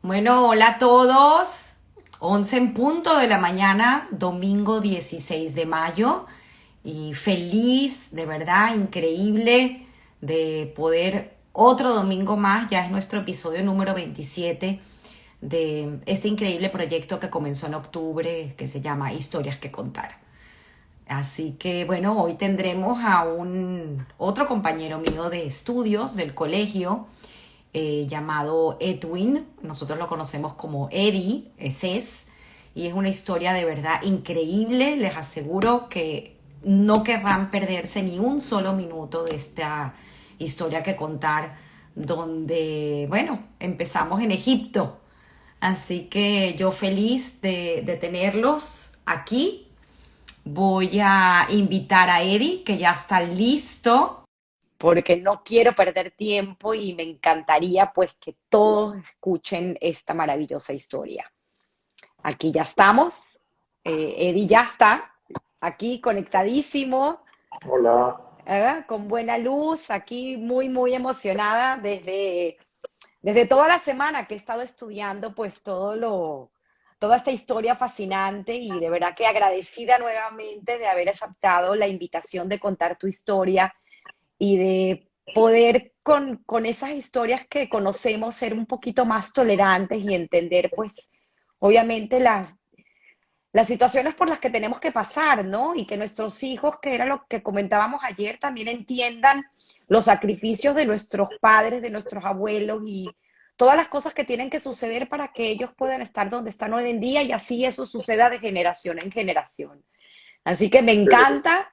Bueno, hola a todos. 11 en punto de la mañana, domingo 16 de mayo. Y feliz, de verdad, increíble de poder otro domingo más. Ya es nuestro episodio número 27 de este increíble proyecto que comenzó en octubre, que se llama Historias que contar. Así que bueno, hoy tendremos a un otro compañero mío de estudios del colegio llamado Edwin. Nosotros lo conocemos como Eddie, es, y es una historia de verdad increíble. Les aseguro que no querrán perderse ni un solo minuto de esta historia que contar, donde, bueno, empezamos en Egipto. Así que yo feliz de tenerlos aquí. Voy a invitar a Eddie, que ya está listo, porque no quiero perder tiempo y me encantaría pues que todos escuchen esta maravillosa historia. Aquí ya estamos, Eddie ya está aquí conectadísimo, Hola, con buena luz, aquí muy emocionada desde toda la semana que he estado estudiando pues toda esta historia fascinante y de verdad que agradecida nuevamente de haber aceptado la invitación de contar tu historia y de poder con esas historias que conocemos ser un poquito más tolerantes y entender pues obviamente las situaciones por las que tenemos que pasar, ¿no? Y que nuestros hijos, que era lo que comentábamos ayer, también entiendan los sacrificios de nuestros padres, de nuestros abuelos y todas las cosas que tienen que suceder para que ellos puedan estar donde están hoy en día y así eso suceda de generación en generación. Así que me encanta,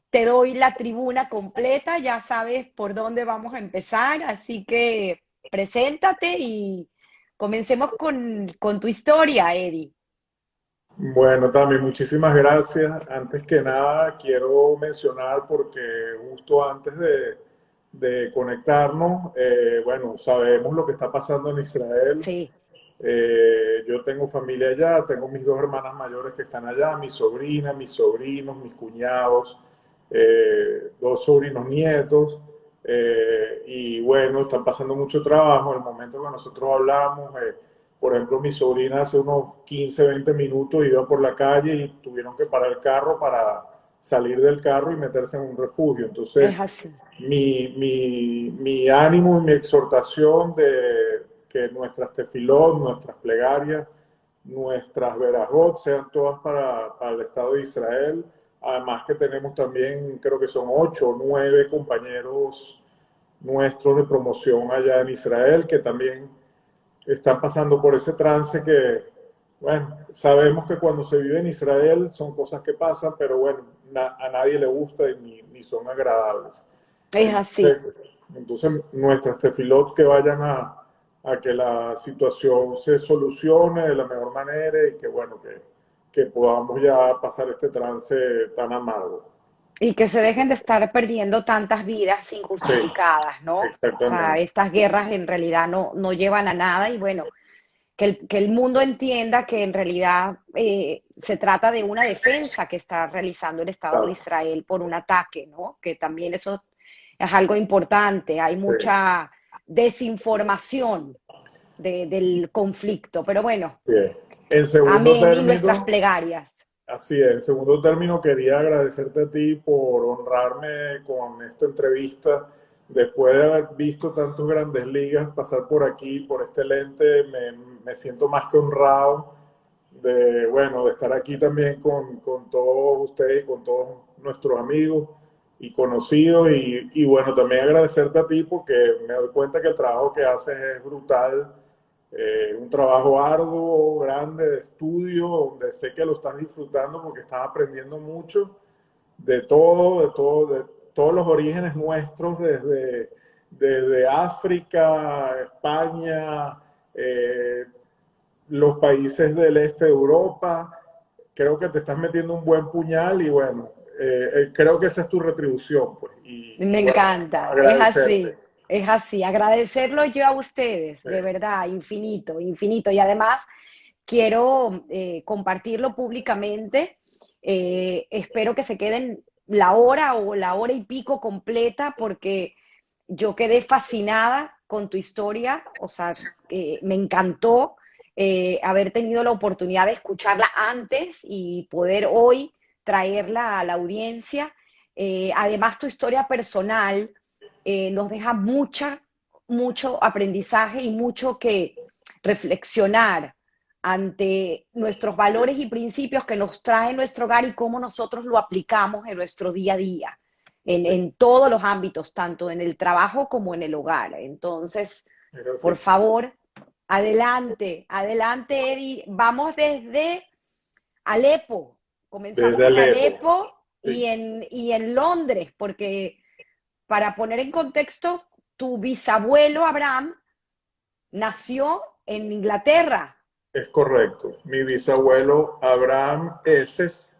te doy la tribuna completa, ya sabes por dónde vamos a empezar, así que preséntate y comencemos con tu historia, Eddie. bueno, Tami, muchísimas gracias. Antes que nada, quiero mencionar, porque justo antes de conectarnos, bueno, sabemos lo que está pasando en Israel. Sí, Yo tengo familia allá, tengo mis dos hermanas mayores que están allá, mi sobrina, mis sobrinos, mis cuñados, dos sobrinos nietos, y bueno, están pasando mucho trabajo. El momento que nosotros hablamos, por ejemplo, mi sobrina hace unos 15, 20 minutos iba por la calle y tuvieron que parar el carro para salir del carro y meterse en un refugio. Entonces, es así. mi ánimo y mi exhortación de que nuestras tefilot, nuestras plegarias, nuestras verajot sean todas para el Estado de Israel. Además que tenemos también, creo que son 8 o 9 compañeros nuestros de promoción allá en Israel que también están pasando por ese trance que, bueno, sabemos que cuando se vive en Israel son cosas que pasan, pero bueno, a nadie le gusta y ni son agradables. Es así. Entonces, entonces nuestras tefilot que vayan a que la situación se solucione de la mejor manera y que, bueno, que podamos ya pasar este trance tan amargo. Y que se dejen de estar perdiendo tantas vidas Sí, injustificadas, ¿no? O sea, exactamente. estas guerras en realidad no llevan a nada y bueno, que el mundo entienda que en realidad se trata de una defensa que está realizando el Estado de Claro, Israel por un ataque, ¿no? Que también eso es algo importante. Hay sí. mucha desinformación del conflicto, pero bueno, Sí. En segundo amén y nuestras término, plegarias. así es. En segundo término, quería agradecerte a ti por honrarme con esta entrevista. Después de haber visto tantos grandes ligas pasar por aquí, por este lente, me siento más que honrado de, bueno, de estar aquí también con todos ustedes, con todos nuestros amigos y conocidos. Y bueno, también agradecerte a ti porque me doy cuenta que el trabajo que haces es brutal, un trabajo arduo, grande, de estudio, donde sé que lo estás disfrutando porque estás aprendiendo mucho de todos los orígenes nuestros, desde África, España, los países del este de Europa. Creo que te estás metiendo un buen puñal y bueno, creo que esa es tu retribución, pues, Me bueno, encanta, es agradecerte. así, es así. Agradecerlo yo a ustedes, Sí, de verdad, infinito, infinito. Y además quiero compartirlo públicamente. Espero que se queden la hora o la hora y pico completa porque yo quedé fascinada con tu historia, o sea, me encantó haber tenido la oportunidad de escucharla antes y poder hoy traerla a la audiencia. Además, tu historia personal nos deja mucho aprendizaje y mucho que reflexionar ante nuestros valores y principios que nos trae nuestro hogar y cómo nosotros lo aplicamos en nuestro día a día, en todos los ámbitos, tanto en el trabajo como en el hogar. Entonces, Es así. por favor, adelante, adelante, Eddie. Vamos desde Alepo. Comenzamos Desde en Alepo. Alepo Sí, y en Londres, porque para poner en contexto, tu bisabuelo Abraham nació en Inglaterra. es correcto. Mi bisabuelo Abraham Eses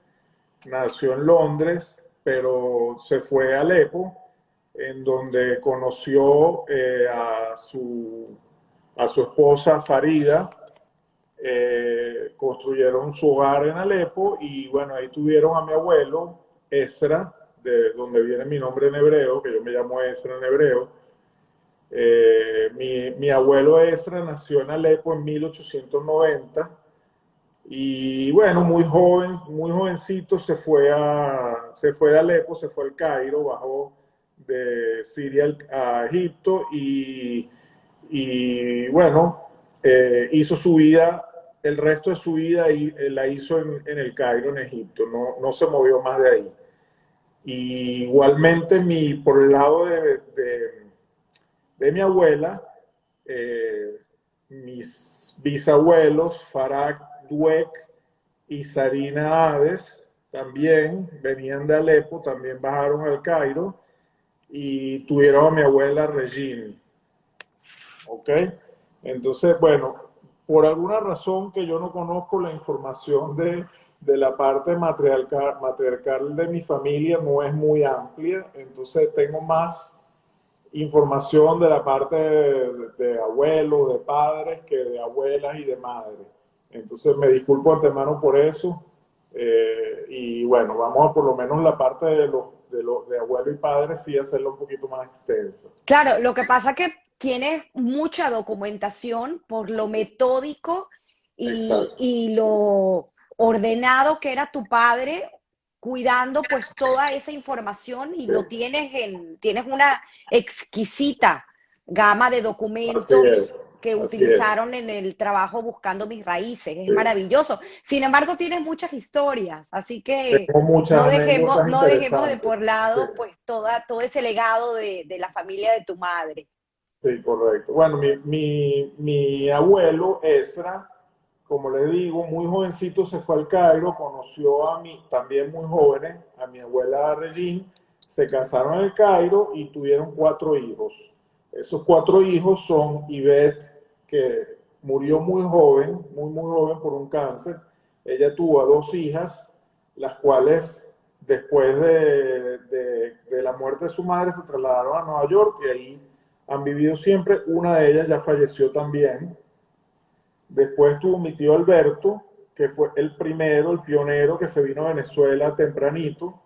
nació en Londres, pero se fue a Alepo, en donde conoció a su esposa Farida. Construyeron su hogar en Alepo y bueno, ahí tuvieron a mi abuelo Esra, de donde viene mi nombre en hebreo, que yo me llamo Esra en hebreo. Mi abuelo Esra nació en Alepo en 1890 y bueno, muy joven, muy jovencito se fue de Alepo, se fue al Cairo, bajó de Siria a Egipto y bueno, hizo su vida, el resto de su vida y la hizo en el Cairo, en Egipto, no se movió más de ahí. Y igualmente por el lado de mi abuela, eh, mis bisabuelos, Farag Dweck y Sarina Hades, también venían de Alepo, también bajaron al Cairo y tuvieron a mi abuela Regine. ¿Ok? Entonces, bueno, por alguna razón que yo no conozco la información de la parte matriarcal de mi familia no es muy amplia, entonces tengo más información de la parte de abuelos, de padres, que de abuelas y de madres. Entonces me disculpo antemano por eso. Y bueno, vamos a por lo menos la parte de abuelo y padre sí hacerla un poquito más extensa. Claro, lo que pasa es que tienes mucha documentación por lo metódico Exacto. y lo ordenado que era tu padre, cuidando pues toda esa información y Sí. lo tienes una exquisita gama de Así documentos es, que así es. utilizaron en el trabajo buscando mis raíces. Es Sí. maravilloso. Sin embargo, tienes muchas historias, así que Tengo muchas anécdotas no dejemos de interesantes. por Sí, lado pues todo ese legado de la familia de tu madre. sí, correcto. Bueno, mi abuelo Esra, como le digo, muy jovencito se fue al Cairo, conoció a mí, también muy jóvenes, a mi abuela Regine, se casaron en el Cairo y tuvieron 4 hijos. Esos 4 hijos son Yvette, que murió muy joven, muy joven por un cáncer. Ella tuvo a 2 hijas, las cuales después de la muerte de su madre se trasladaron a Nueva York y ahí han vivido siempre. Una de ellas ya falleció también. Después tuvo mi tío Alberto, que fue el primero, el pionero que se vino a Venezuela tempranito.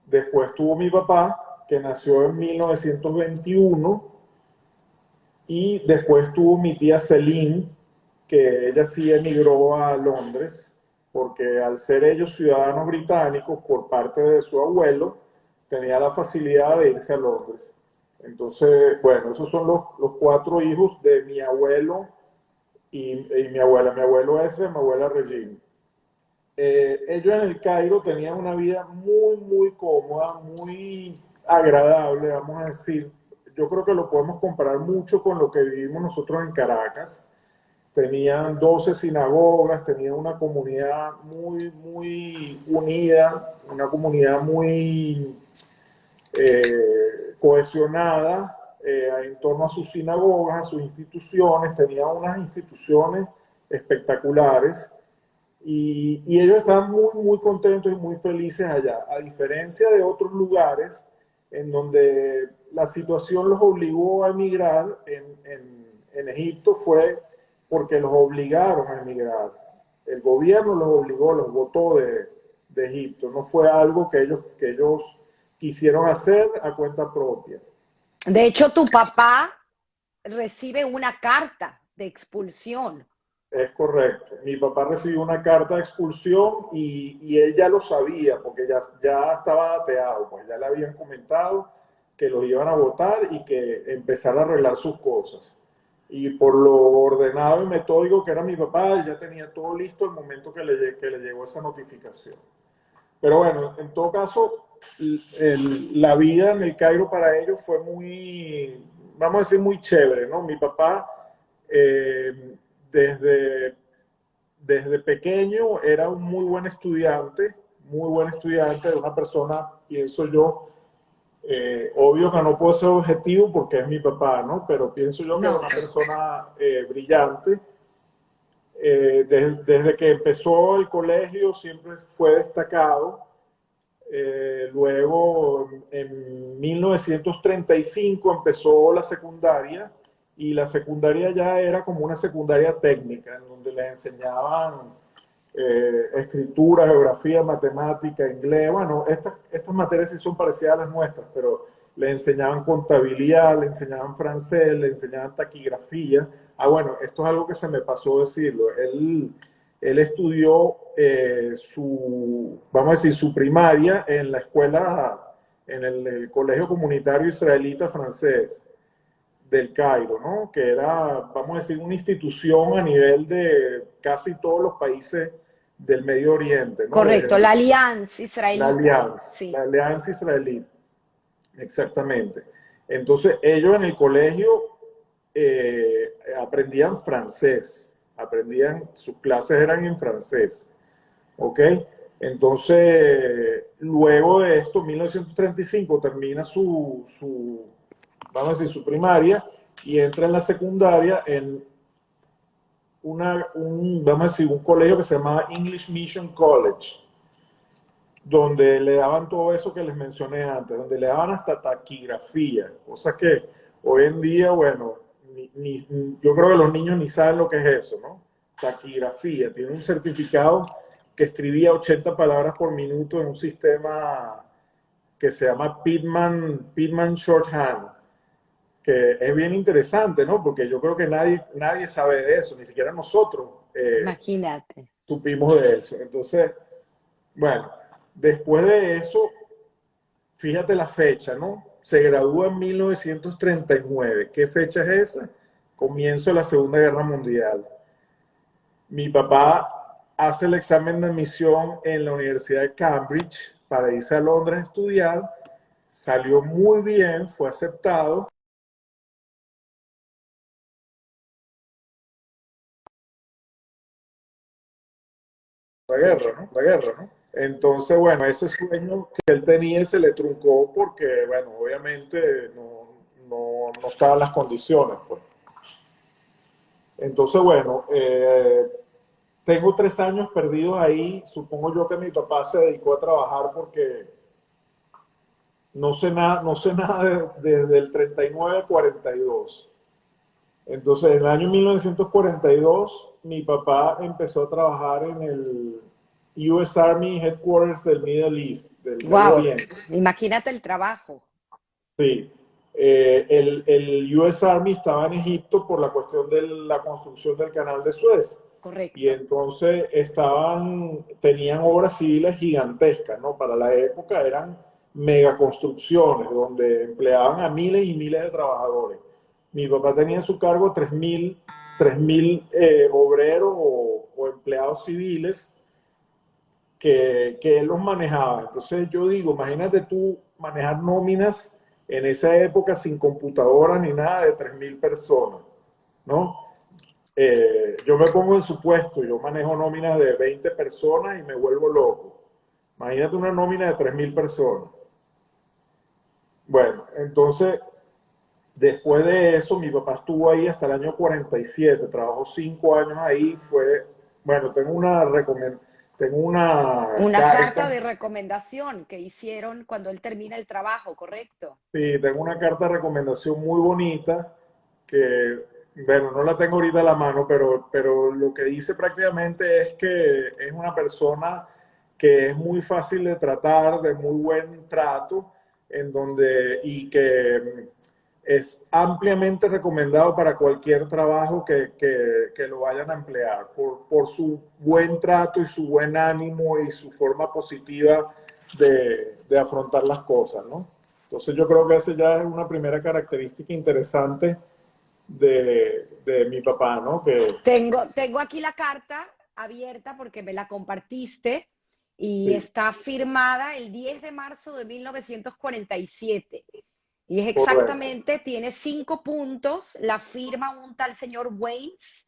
Después tuvo mi papá, que nació en 1921. Y después tuvo mi tía Celine, que ella sí emigró a Londres, porque al ser ellos ciudadanos británicos por parte de su abuelo, tenía la facilidad de irse a Londres. Entonces, bueno, esos son los 4 hijos de mi abuelo y mi abuela. Mi abuelo ese, mi abuela Regina. Ellos en el Cairo tenían una vida muy cómoda, muy agradable, vamos a decir. Yo creo que lo podemos comparar mucho con lo que vivimos nosotros en Caracas. Tenían 12 sinagogas, tenían una comunidad muy unida, una comunidad muy cohesionada en torno a sus sinagogas, a sus instituciones. Tenían unas instituciones espectaculares y ellos estaban muy contentos y muy felices allá, a diferencia de otros lugares en donde la situación los obligó a emigrar. En Egipto fue porque los obligaron a emigrar. El gobierno los obligó, los votó de Egipto. No fue algo que ellos quisieron hacer a cuenta propia. De hecho, tu papá recibe una carta de expulsión. Es correcto. Mi papá recibió una carta de expulsión y él ya lo sabía porque ya estaba dateado, pues ya le habían comentado que los iban a votar y que empezara a arreglar sus cosas. Y por lo ordenado y metódico que era mi papá, él ya tenía todo listo el momento que le llegó esa notificación. Pero bueno, en todo caso, la vida en el Cairo para ellos fue muy, vamos a decir, muy chévere, ¿no? Mi papá, eh, desde, desde pequeño, era un muy buen estudiante, una persona, pienso yo, obvio que no puedo ser objetivo porque es mi papá, ¿no? Pero pienso yo que era No, una persona brillante. Desde que empezó el colegio siempre fue destacado. Luego, en 1935 empezó la secundaria y la secundaria ya era como una secundaria técnica, en donde les enseñaban escritura, geografía, matemática, inglés. Bueno, estas materias sí son parecidas a las nuestras, pero le enseñaban contabilidad, le enseñaban francés, le enseñaban taquigrafía. Ah, bueno, esto es algo que se me pasó decirlo. Él estudió vamos a decir, su primaria en la escuela, en el Colegio Comunitario Israelita Francés del Cairo, ¿no? Que era, vamos a decir, una institución a nivel de casi todos los países del Medio Oriente, ¿no? correcto, la alianza israelita, La sí. Alianza Israelí, exactamente. Entonces, ellos en el colegio aprendían francés, sus clases eran en francés, ¿ok? Entonces, luego de esto, 1935, termina vamos a decir, su primaria y entra en la secundaria en vamos a decir, un colegio que se llamaba English Mission College, donde le daban todo eso que les mencioné antes, donde le daban hasta taquigrafía, cosas que hoy en día, bueno, yo creo que los niños ni saben lo que es eso, ¿no? Taquigrafía, tiene un certificado que escribía 80 palabras por minuto en un sistema que se llama Pitman Shorthand, que es bien interesante, ¿no? Porque yo creo que nadie sabe de eso, ni siquiera nosotros Imagínate. supimos de eso. Entonces, bueno, después de eso, fíjate la fecha, ¿no? Se gradúa en 1939. ¿Qué fecha es esa? Comienzo de la Segunda Guerra Mundial. Mi papá hace el examen de admisión en la Universidad de Cambridge para irse a Londres a estudiar. Salió muy bien, fue aceptado. La guerra, ¿no? Entonces, bueno, ese sueño que él tenía se le truncó porque, bueno, obviamente no estaban las condiciones, pues. Entonces, bueno, tengo 3 años perdidos ahí. Supongo yo que mi papá se dedicó a trabajar porque no sé nada desde el 39 al 42. Entonces, en el año 1942, mi papá empezó a trabajar en el US Army Headquarters del Middle East, del Medio Wow, Oriente. imagínate el trabajo. Sí. El US Army estaba en Egipto por la cuestión de la construcción del canal de Suez. Y Correcto. entonces tenían obras civiles gigantescas, ¿no? Para la época eran megaconstrucciones donde empleaban a miles y miles de trabajadores. Mi papá tenía a su cargo 3.000 obreros o empleados civiles que él los manejaba. Entonces yo digo, imagínate tú manejar nóminas en esa época sin computadora ni nada de 3.000 personas, ¿no? Yo me pongo en su puesto, yo manejo nóminas de 20 personas y me vuelvo loco. Imagínate una nómina de 3.000 personas. Bueno, entonces, después de eso, mi papá estuvo ahí hasta el año 47, trabajó 5 años ahí, bueno, tengo una Una carta carta. de recomendación que hicieron cuando él termina el trabajo, ¿correcto? Sí, tengo una carta de recomendación muy bonita que, bueno, no la tengo ahorita a la mano, pero lo que dice prácticamente es que es una persona que es muy fácil de tratar, de muy buen trato, y que es ampliamente recomendado para cualquier trabajo que lo vayan a emplear, por su buen trato y su buen ánimo y su forma positiva de afrontar las cosas, ¿no? Entonces yo creo que esa ya es una primera característica interesante de mi papá, ¿no? Que Tengo aquí la carta abierta porque me la compartiste y sí, está firmada el 10 de marzo de 1947. Y es correcto, exactamente, tiene 5 puntos, la firma un tal señor Waynes,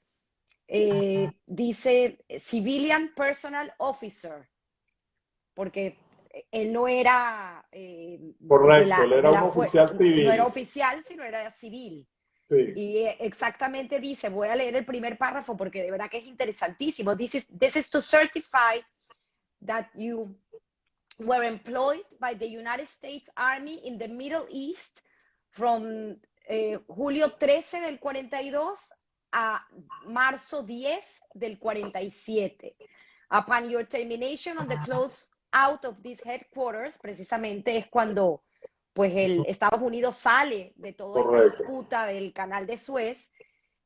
dice Civilian Personal Officer, porque él no era correcto. Él era un oficial no era civil. oficial, sino era civil. Sí, Y exactamente dice, voy a leer el primer párrafo porque de verdad que es interesantísimo. This is to certify that you were employed by the United States Army in the Middle East from julio 13 del 42 a marzo 10 del 47. Upon your termination on the close out of these headquarters, precisamente es cuando pues el Estados Unidos sale de toda esta correcto, disputa del canal de Suez.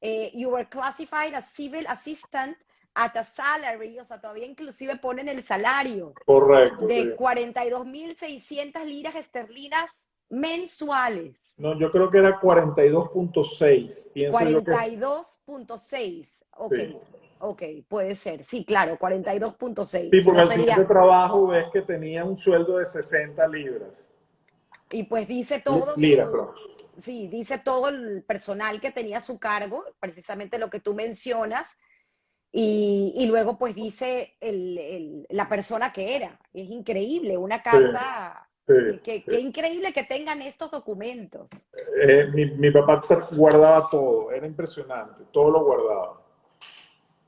You were classified as civil assistant at a salary, o sea, todavía inclusive ponen el salario correcto, sí. de 42.600 liras esterlinas mensuales. No, yo creo que era 42.6, pienso yo que 42.6, ok, sí. ok, puede ser, sí, claro, 42.6, Sí, si porque no al siguiente sería, trabajo ves que tenía un sueldo de 60 libras. y pues dice todo Liras, su, perdón. sí, dice todo el personal que tenía a su cargo, precisamente lo que tú mencionas, y luego pues dice la persona que era. Es increíble, una Sí, carta, sí, sí. qué increíble que tengan estos documentos. Mi papá guardaba todo, era impresionante, todo lo guardaba.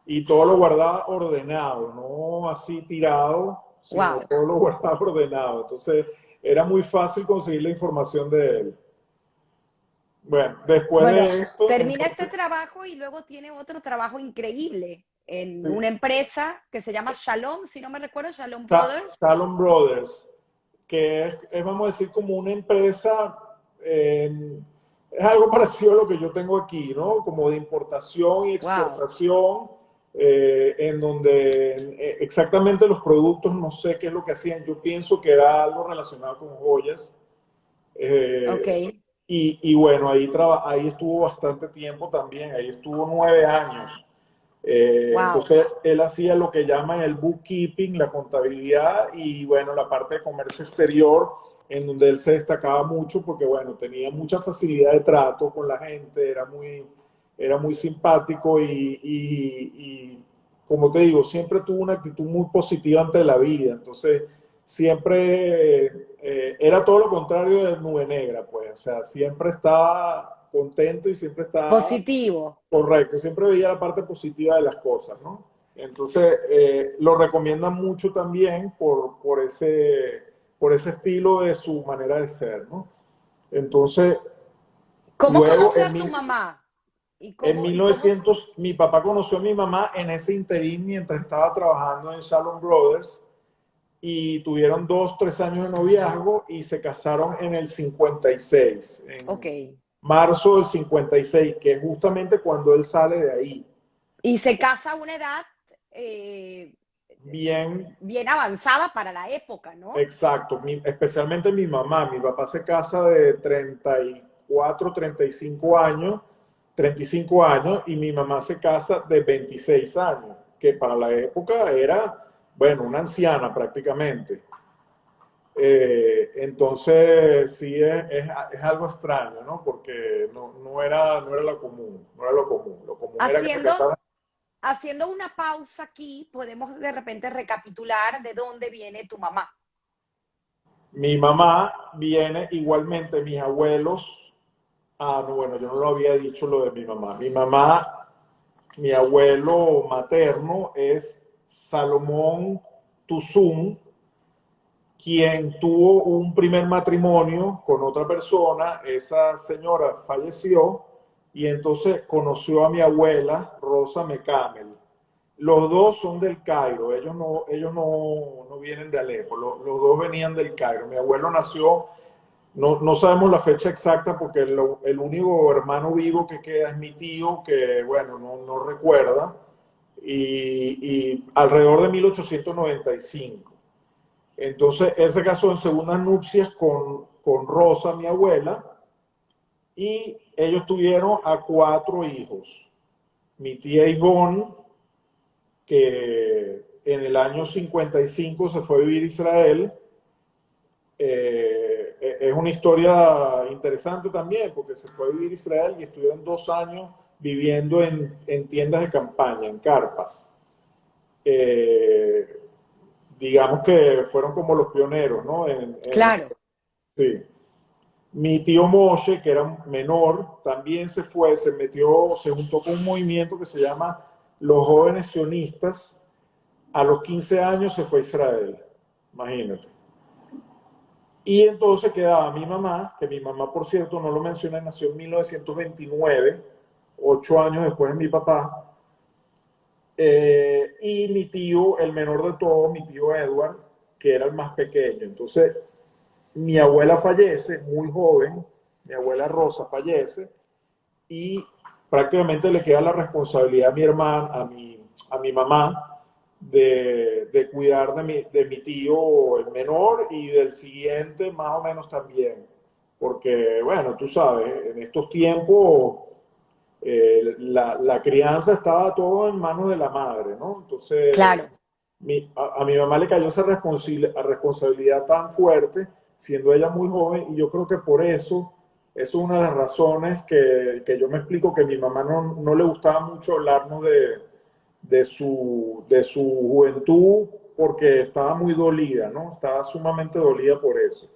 Y todo lo guardaba ordenado, no así tirado, sino Wow. todo lo guardaba ordenado. Entonces era muy fácil conseguir la información de él. Bueno, después Bueno, de esto, termina este entonces, trabajo y luego tiene otro trabajo increíble en sí, una empresa que se llama Shalom, si no me recuerdo, Shalom Brothers. Salom Brothers, que vamos a decir, como una empresa, es algo parecido a lo que yo tengo aquí, ¿no? Como de importación y Wow. exportación, en donde exactamente los productos, no sé qué es lo que hacían, yo pienso que era algo relacionado con joyas. Ok. Y bueno, ahí estuvo bastante tiempo también, ahí estuvo 9 años. Wow. Entonces, él hacía lo que llaman el bookkeeping, la contabilidad y, bueno, la parte de comercio exterior, en donde él se destacaba mucho porque, bueno, tenía mucha facilidad de trato con la gente, era muy simpático y, como te digo, siempre tuvo una actitud muy positiva ante la vida. Entonces, siempre era todo lo contrario de Nube Negra, pues, o sea, siempre estaba contento y siempre estaba Positivo. correcto, siempre veía la parte positiva de las cosas, ¿no? Entonces, lo recomiendan mucho también por ese estilo de su manera de ser, ¿no? Entonces, ¿Cómo luego conoció a tu mamá? en Y cómo, 1900, mi papá conoció a mi mamá en ese interín mientras estaba trabajando en Salon Brothers y tuvieron 2, 3 años de noviazgo y se casaron en el 56, ok. en marzo del 56, que es justamente cuando él sale de ahí. Y se casa a una edad eh, Bien, bien avanzada para la época, ¿no? exacto, especialmente mi mamá. Mi papá se casa de 34, 35 años, 35 años, y mi mamá se casa de 26 años, que para la época era, bueno, una anciana prácticamente. Entonces, sí es algo extraño, ¿no? Porque no era lo común, no era lo común. Lo común era que se Haciendo, casaran. haciendo una pausa aquí, podemos de repente recapitular de dónde viene tu mamá. Mi mamá viene igualmente, mis abuelos. Ah, no, bueno, yo no lo había dicho lo de mi mamá. Mi abuelo materno es Salomón Tuzún, quien tuvo un primer matrimonio con otra persona. Esa señora falleció y entonces conoció a mi abuela, Rosa Mecamel. Los dos son del Cairo, ellos no vienen de Alepo, los dos venían del Cairo. Mi abuelo nació no sabemos la fecha exacta porque el único hermano vivo que queda es mi tío, que bueno, no recuerda, y alrededor de 1895. Entonces, él se casó en segundas nupcias con Rosa, mi abuela, y ellos tuvieron a 4 hijos. Mi tía Ivonne, que en el año 55 se fue a vivir a Israel. Es una historia interesante también, porque se fue a vivir a Israel y estuvieron 2 años viviendo en tiendas de campaña, en carpas. Eh, digamos que fueron como los pioneros, ¿no? Claro. Sí. Mi tío Moshe, que era menor, también se fue, se juntó con un movimiento que se llama Los Jóvenes Sionistas. A los 15 años se fue a Israel, imagínate. Y entonces quedaba mi mamá, que mi mamá, por cierto, no lo mencioné, nació en 1929, 8 años después de mi papá, y mi tío, el menor de todos, mi tío Edward, que era el más pequeño. Entonces, mi abuela fallece muy joven, mi abuela Rosa fallece, y prácticamente le queda la responsabilidad a mi hermana, a mi mamá, de cuidar de mi tío el menor y del siguiente más o menos también. Porque, bueno, tú sabes, en estos tiempos la crianza estaba todo en manos de la madre, ¿no? Entonces, Claro. a mi mamá le cayó esa responsabilidad tan fuerte, siendo ella muy joven, y yo creo que por eso es una de las razones que yo me explico que mi mamá no le gustaba mucho hablarnos de su juventud, porque estaba muy dolida, ¿no? Estaba sumamente dolida por eso,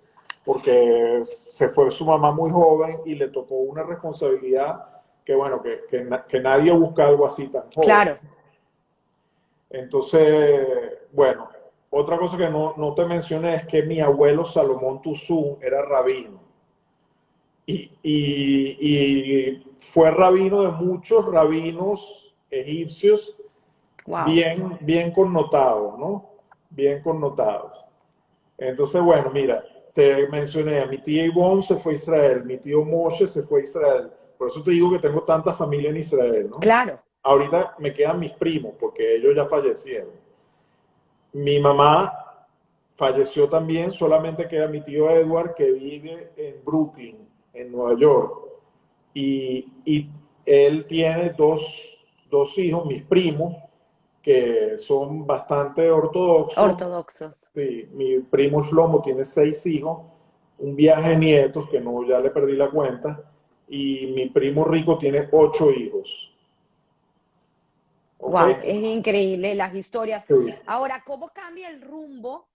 porque se fue su mamá muy joven y le tocó una responsabilidad que, bueno, que nadie busca algo así tan joven. Claro. Entonces, bueno, otra cosa que no te mencioné es que mi abuelo Salomón Tuzún era rabino y fue rabino de muchos rabinos egipcios Wow. bien connotados, ¿no? Bien connotados. Entonces, bueno, mira, te mencioné, a mi tía Ivonne se fue a Israel, mi tío Moshe se fue a Israel. Por eso te digo que tengo tanta familia en Israel, ¿no? Claro. Ahorita me quedan mis primos, porque ellos ya fallecieron. Mi mamá falleció también, solamente queda mi tío Edward, que vive en Brooklyn, en Nueva York. Y él tiene dos hijos, mis primos, que son bastante ortodoxos. Ortodoxos. Sí, mi primo Shlomo tiene 6 hijos, un viaje de nietos que no, ya le perdí la cuenta, y mi primo Rico tiene 8 hijos. ¿Ok? Wow, es increíble las historias. Sí, Ahora, ¿cómo cambia el rumbo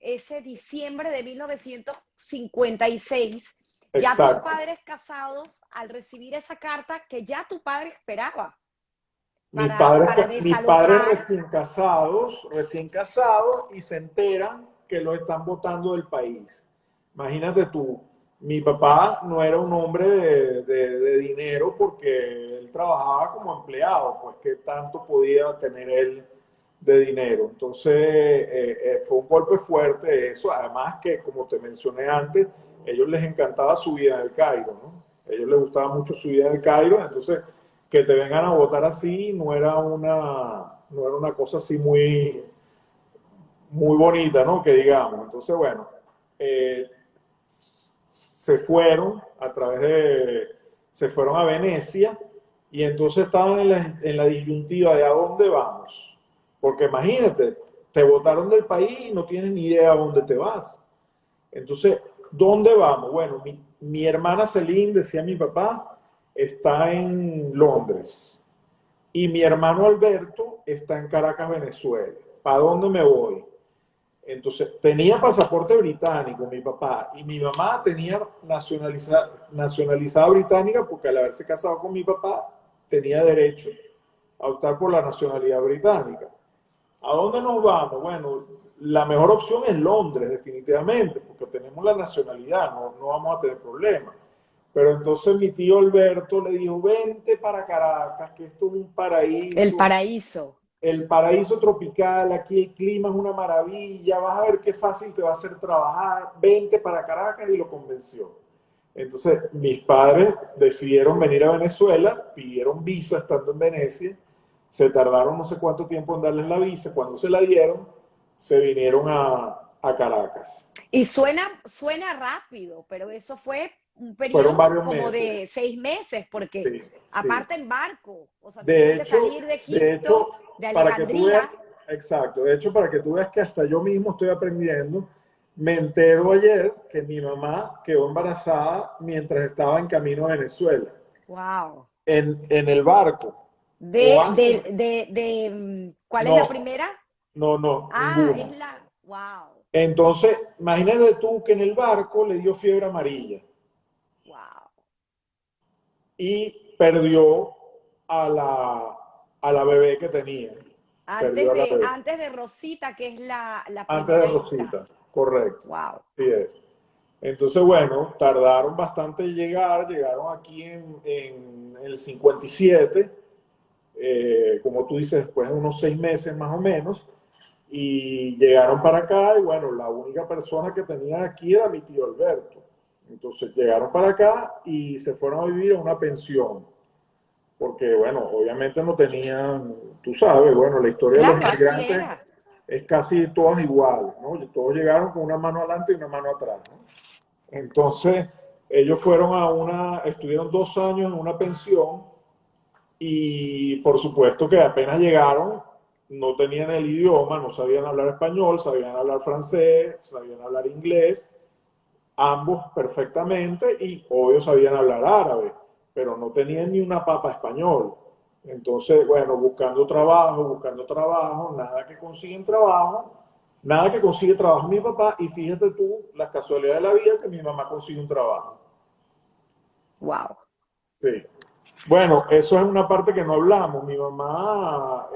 ese diciembre de 1956? Ya tus exacto. padres casados al recibir esa carta que ya tu padre esperaba para Mis padres desalojar. recién casados y se enteran que lo están votando del país. Imagínate tú, mi papá no era un hombre de dinero porque él trabajaba como empleado, pues qué tanto podía tener él de dinero. Entonces fue un golpe fuerte eso, además que como te mencioné antes, a ellos les encantaba su vida en el Cairo, ¿no? A ellos les gustaba mucho su vida en el Cairo, entonces que te vengan a votar así no era una cosa así muy bonita, ¿no? Que digamos. Entonces, bueno, eh, se fueron se fueron a Venecia y entonces estaban en la disyuntiva de a dónde vamos. Porque imagínate, te votaron del país y no tienes ni idea a dónde te vas. Entonces, ¿dónde vamos? Bueno, mi hermana Celine, decía mi papá, está en Londres. Y mi hermano Alberto está en Caracas, Venezuela. ¿Para dónde me voy? Entonces, tenía pasaporte británico mi papá y mi mamá tenía nacionalizada británica porque al haberse casado con mi papá tenía derecho a optar por la nacionalidad británica. ¿A dónde nos vamos? Bueno, la mejor opción es Londres, definitivamente, porque tenemos la nacionalidad, no vamos a tener problemas. Pero entonces mi tío Alberto le dijo, vente para Caracas, que esto es un El paraíso. paraíso. el paraíso tropical, aquí el clima es una maravilla, vas a ver qué fácil te va a hacer trabajar, vente para Caracas y lo convenció. Entonces, mis padres decidieron venir a Venezuela, pidieron visa estando en Venecia, se tardaron no sé cuánto tiempo en darles la visa, cuando se la dieron, se vinieron a Caracas. Y suena rápido, pero eso fue un Fueron periodo varios como meses, de 6 meses, porque sí, sí. aparte en barco, o sea, De tuvieron que hecho, salir de de hecho, Egipto, de para que tú veas, Alejandría. exacto, de hecho, para que tú veas que hasta yo mismo estoy aprendiendo, me entero ayer que mi mamá quedó embarazada mientras estaba en camino a Venezuela, Wow. en el barco, o antes, ¿Cuál es la no, primera? no, Ah, es ninguna. la, wow, Entonces, imagínate tú que en el barco le dio fiebre amarilla wow. y perdió a la bebé que tenía, perdió a la bebé. Antes de Rosita, que es la Antes de primera hija. Rosita, correcto. Wow. Así es. Entonces, bueno, tardaron bastante en llegar, llegaron aquí en el 57, como tú dices, después de unos 6 meses más o menos, y llegaron para acá y bueno, la única persona que tenían aquí era mi tío Alberto. Entonces llegaron para acá y se fueron a vivir a una pensión, porque bueno, obviamente no tenían, tú sabes, bueno, la historia de los Claro, así inmigrantes era. es casi todas iguales, ¿no? Y todos llegaron con una mano adelante y una mano atrás, ¿no? Entonces, ellos fueron estuvieron 2 años en una pensión y por supuesto que apenas llegaron, no tenían el idioma, no sabían hablar español, sabían hablar francés, sabían hablar inglés, ambos perfectamente y obvio sabían hablar árabe, pero no tenían ni una papa español. Entonces, bueno, buscando trabajo, nada que consigue trabajo mi papá y fíjate tú las casualidades de la vida que mi mamá consigue un trabajo. Wow. Sí. Bueno, eso es una parte que no hablamos. Mi mamá,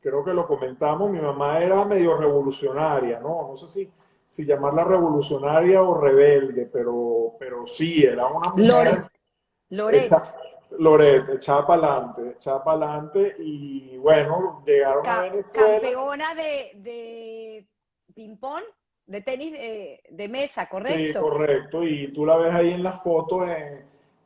creo que lo comentamos, mi mamá era medio revolucionaria, ¿no? No sé si llamarla revolucionaria o rebelde, pero sí, era una mujer Loret, Loret, hecha, Loret, echada para adelante, y bueno, llegaron a Venezuela, campeona de ping-pong, de tenis de mesa, sí, ¿correcto? correcto, y tú la ves ahí en las fotos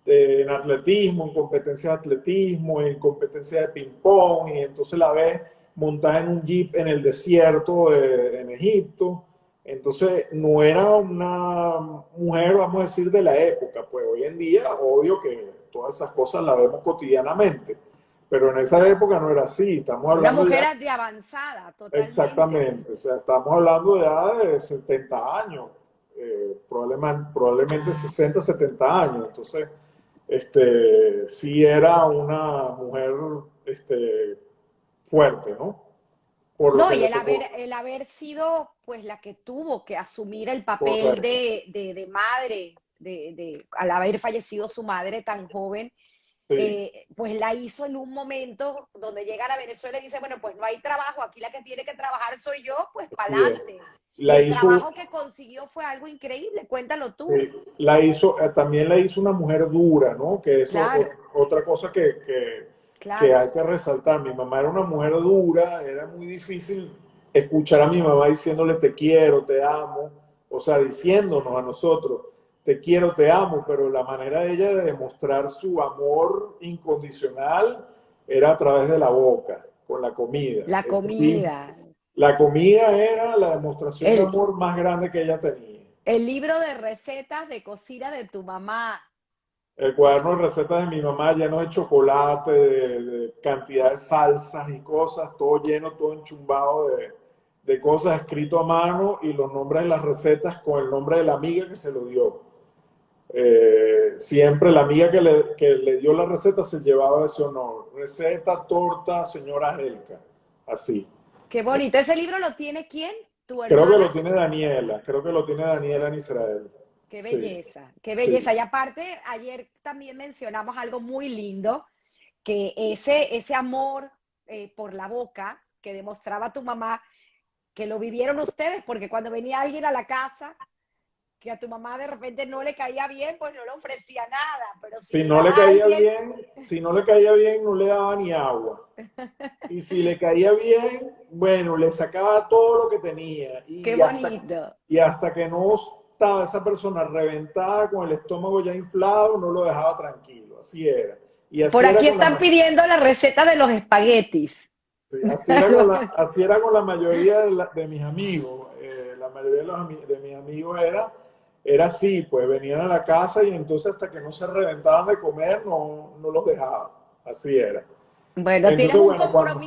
en atletismo, en competencia de atletismo, en competencia de ping-pong, y entonces la ves montada en un jeep en el desierto en Egipto. Entonces no era una mujer, vamos a decir, de la época, pues hoy en día, obvio que todas esas cosas las vemos cotidianamente, pero en esa época no era así, estamos Una hablando ya. mujer de avanzada, totalmente. Exactamente, o sea, estamos hablando ya de 70 años, probablemente 60, 70 años. Entonces, sí era una mujer fuerte, ¿no? Por lo No, que y le tocó. el haber sido pues la que tuvo que asumir el papel Correcto. de madre, al haber fallecido su madre tan joven, Sí, pues la hizo en un momento donde llegan a Venezuela y dice, bueno, pues no hay trabajo, aquí la que tiene que trabajar soy yo, pues para así es. adelante. Y La el hizo, trabajo que consiguió fue algo increíble, cuéntalo tú. sí, también la hizo una mujer dura, ¿no? Que eso Claro, otra cosa que claro. hay que resaltar. Mi mamá era una mujer dura, era muy difícil escuchar a mi mamá diciéndole te quiero, te amo, o sea, diciéndonos a nosotros te quiero, te amo, pero la manera de ella de demostrar su amor incondicional era a través de la boca, con la comida. La Eso sí, comida. la comida era la demostración de El, amor más grande que ella tenía. el libro de recetas de cocina de tu mamá. El cuaderno de recetas de mi mamá lleno de chocolate, de cantidad de salsas y cosas, todo lleno, todo enchumbado de cosas escrito a mano y los nombres de las recetas con el nombre de la amiga que se lo dio. Siempre la amiga que le dio la receta se llevaba ese honor. Receta, torta, señora Helka. Así. Qué bonito. ¿Ese libro lo tiene quién? ¿Tu Creo que hermana? lo tiene Daniela, creo que lo tiene Daniela en Israel. Qué Sí, belleza, qué sí, belleza. Y aparte, ayer también mencionamos algo muy lindo, que ese amor por la boca que demostraba tu mamá, que lo vivieron ustedes, porque cuando venía alguien a la casa, que a tu mamá de repente no le caía bien, pues no le ofrecía nada, pero si Si no le llegaba caía alguien, bien, si no le caía bien, no le daba ni agua. Y si le caía bien, bueno, le sacaba todo lo que tenía. qué Hasta, bonito. y hasta que no estaba esa persona reventada, con el estómago ya inflado, no lo dejaba tranquilo. Así era. Y Por así era aquí con están la, pidiendo la receta de los espaguetis. sí, así era con la mayoría de mis amigos. La mayoría de mis amigos era así, pues venían a la casa y entonces hasta que no se reventaban de comer, no los dejaba. Así era. Bueno, Entonces, bueno,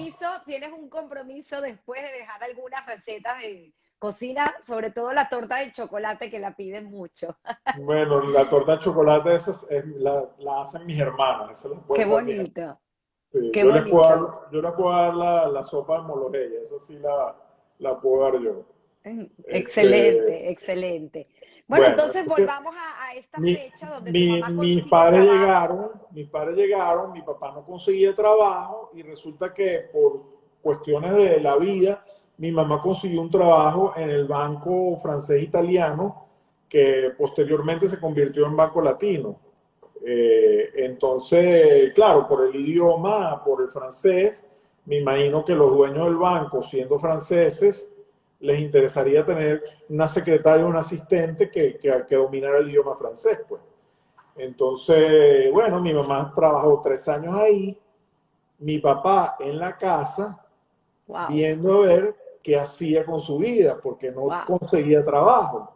tienes un compromiso después de dejar algunas recetas de cocina, sobre todo la torta de chocolate que la piden mucho. bueno, la torta de chocolate la hacen mis hermanas, esas las Qué pueden dar mis hermanas. bonito, Sí, qué bonito. yo les puedo dar la sopa de mologeya, esa sí la puedo dar yo. Este, Excelente, excelente. Bueno, bueno, entonces entonces volvamos a esta fecha donde tu mamá mis consigue padres trabajo. llegaron, mi papá no conseguía trabajo y resulta que por cuestiones de la vida, mi mamá consiguió un trabajo en el banco francés italiano que posteriormente se convirtió en Banco Latino. Entonces, claro, por el idioma, por el francés, me imagino que los dueños del banco, siendo franceses, les interesaría tener una secretaria o un asistente que dominara el idioma francés, pues. Entonces, bueno, mi mamá trabajó 3 años ahí, mi papá en la casa, Wow, viendo a ver qué hacía con su vida, porque no wow, conseguía trabajo.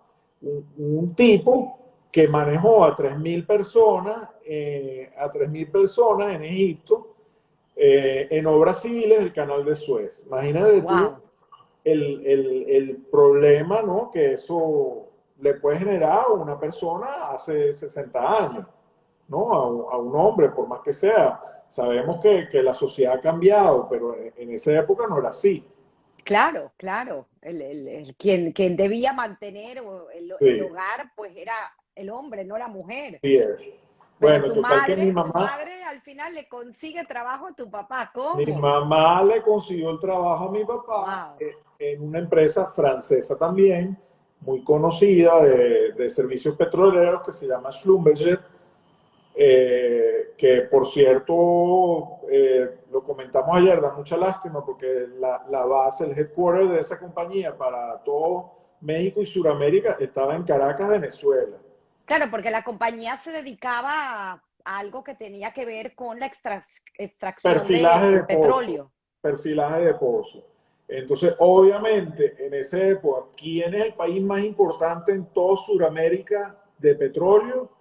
Un tipo que manejó a 3.000 personas, en Egipto, en obras civiles del canal de Suez. Imagínate tú wow. el problema, ¿no?, que eso le puede generar a una persona hace 60 años, ¿no? A un hombre, por más que sea. Sabemos que la sociedad ha cambiado, pero en esa época no era así. Claro, claro. Quien debía mantener el Sí, hogar, pues era el hombre, no la mujer. sí es. Pero Bueno, total que tu madre al final le consigue trabajo a tu papá. mi ¿Cómo? mamá le consiguió el trabajo a mi papá Wow. en una empresa francesa también, muy conocida de servicios petroleros que se llama Schlumberger, que por cierto, lo comentamos ayer, da mucha lástima porque la base, el headquarter de esa compañía para todo México y Sudamérica estaba en Caracas, Venezuela. Claro, porque la compañía se dedicaba a algo que tenía que ver con la extracción Perfilaje de del pozo, petróleo. perfilaje de pozo. Entonces, obviamente, en esa época, ¿quién es el país más importante en toda Sudamérica de petróleo?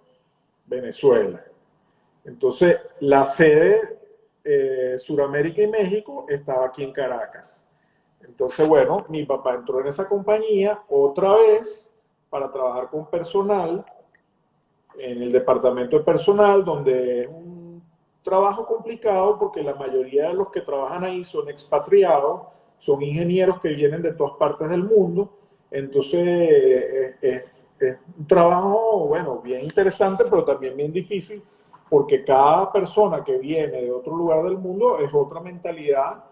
Venezuela. Entonces, la sede Suramérica y México estaba aquí en Caracas. Entonces, bueno, mi papá entró en esa compañía otra vez para trabajar con personal en el departamento de personal, donde es un trabajo complicado porque la mayoría de los que trabajan ahí son expatriados, son ingenieros que vienen de todas partes del mundo. Entonces, es un trabajo, bueno, bien interesante, pero también bien difícil porque cada persona que viene de otro lugar del mundo es otra mentalidad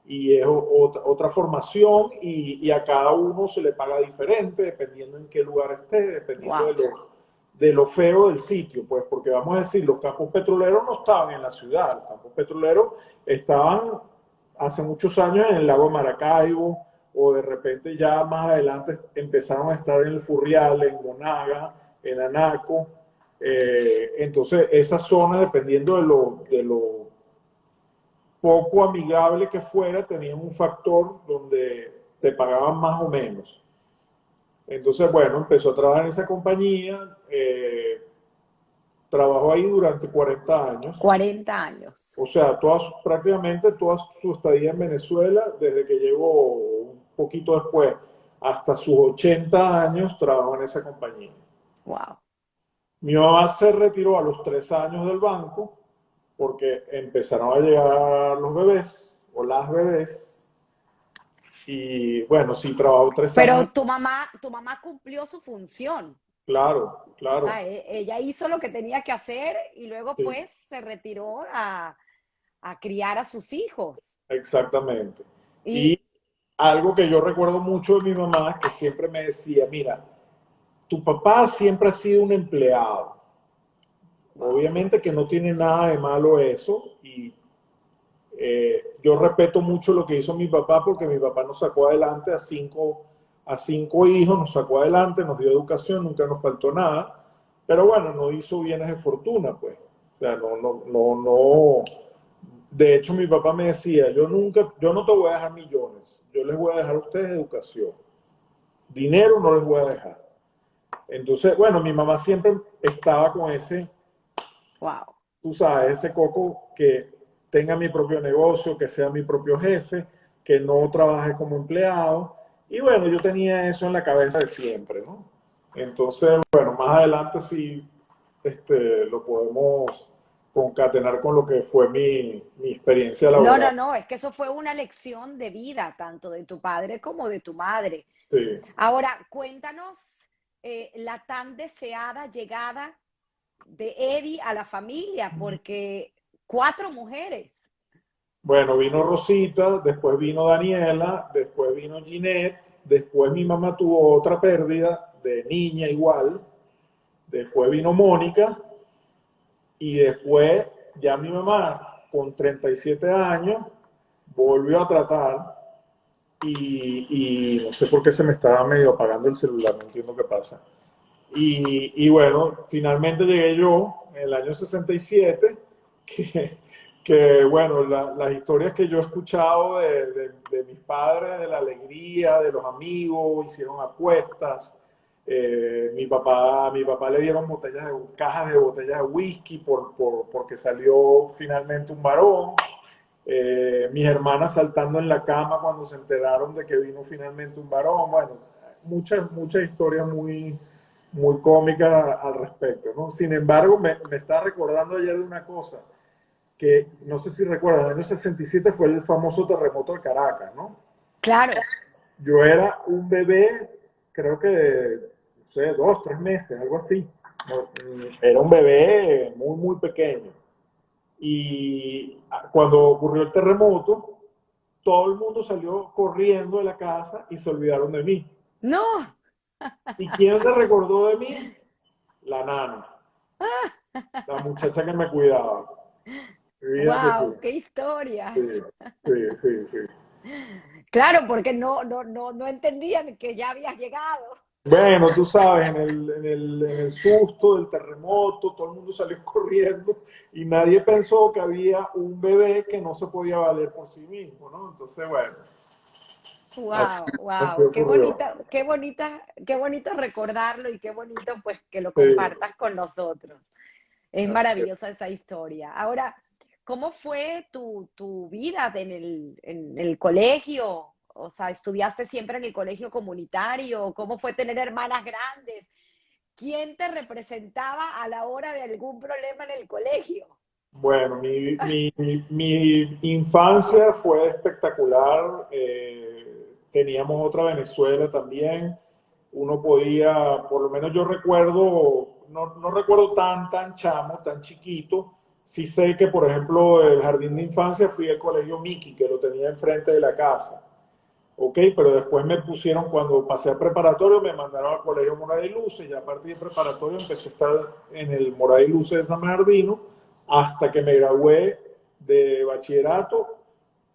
y es otra formación y a cada uno se le paga diferente dependiendo en qué lugar esté, dependiendo Wow. de lo feo del sitio, pues porque vamos a decir, los campos petroleros no estaban en la ciudad, los campos petroleros estaban hace muchos años en el lago Maracaibo, o de repente ya más adelante empezaron a estar en el Furrial, en Monaga, en Anaco. Entonces, esa zona, dependiendo de lo poco amigable que fuera, tenían un factor donde te pagaban más o menos. Entonces, bueno, empezó a trabajar en esa compañía, trabajó ahí durante 40 años, 40 años. o sea, prácticamente toda su estadía en Venezuela, desde que llegó un poquito después hasta sus 80 años, trabajó en esa compañía. Wow. Mi mamá se retiró a los 3 años del banco porque empezaron a llegar los bebés o las bebés y bueno, sí, trabajó 3 años, Pero tu mamá cumplió su función. claro, O claro, sea, ella hizo lo que tenía que hacer y luego sí, pues se retiró a criar a sus hijos. exactamente. Y Y algo que yo recuerdo mucho de mi mamá, que siempre me decía, mira, tu papá siempre ha sido un empleado. Obviamente que no tiene nada de malo eso, y yo respeto mucho lo que hizo mi papá, porque mi papá nos sacó adelante a cinco hijos, nos sacó adelante, nos dio educación, nunca nos faltó nada, pero bueno, no hizo bienes de fortuna, pues. O sea, no. De hecho, mi papá me decía, yo no te voy a dejar millones, yo les voy a dejar a ustedes educación. Dinero no les voy a dejar. Entonces, bueno, mi mamá siempre estaba con ese, Wow. tú sabes, ese coco, que tenga mi propio negocio, que sea mi propio jefe, que no trabaje como empleado. Y bueno, yo tenía eso en la cabeza de siempre, ¿no? Entonces, bueno, más adelante sí lo podemos concatenar con lo que fue mi experiencia No, laboral. no, no, es que eso fue una lección de vida, tanto de tu padre como de tu madre. Sí. Ahora, cuéntanos la tan deseada llegada de Eddie a la familia, porque 4 mujeres. Bueno, vino Rosita, después vino Daniela, después vino Ginette, después mi mamá tuvo otra pérdida de niña igual, después vino Mónica, y después ya mi mamá, con 37 años, volvió a tratar, y no sé por qué se me estaba medio apagando el celular, no entiendo qué pasa. Y bueno, finalmente llegué yo en el año 67, que, que bueno, las historias que yo he escuchado de mis padres, de la alegría, de los amigos, hicieron apuestas. Mi papá le dieron cajas de botellas de whisky porque salió finalmente un varón. Mis hermanas saltando en la cama cuando se enteraron de que vino finalmente un varón. Bueno, muchas historias muy cómicas al respecto, ¿no? Sin embargo, me está recordando ayer de una cosa que no sé si recuerdan. En el año 67 fue el famoso terremoto de Caracas, ¿no? Claro. Yo era un bebé, creo que no sé, 2, 3 meses, algo así. No, era un bebé muy pequeño. Y cuando ocurrió el terremoto, todo el mundo salió corriendo de la casa y se olvidaron de mí. No. ¿Y quién se recordó de mí? La nana, la muchacha que me cuidaba. Fíjate tú. Wow, qué historia. Sí, sí. Claro, porque no entendían que ya habías llegado. Bueno, tú sabes, en el susto del terremoto, todo el mundo salió corriendo y nadie pensó que había un bebé que no se podía valer por sí mismo, ¿no? Entonces, bueno, así, Wow, así wow, qué ocurrió. bonita, qué bonita, qué bonito recordarlo y qué bonito pues que lo Sí, compartas con nosotros. Es así es. maravillosa esa historia. Ahora, ¿cómo fue tu vida en el colegio? O sea, ¿estudiaste siempre en el colegio comunitario? ¿Cómo fue tener hermanas grandes? ¿Quién te representaba a la hora de algún problema en el colegio? Bueno, mi infancia fue espectacular. Teníamos otra Venezuela también. Uno podía, por lo menos yo recuerdo, no recuerdo tan chamo, tan chiquito. Sí sé que, por ejemplo, el jardín de infancia fui al colegio Miki, que lo tenía enfrente de la casa. Ok, pero después me pusieron, cuando pasé a preparatorio, me mandaron al colegio Moray y Luces, y a partir de preparatorio empecé a estar en el Moray y Luces de San Bernardino, hasta que me gradué de bachillerato,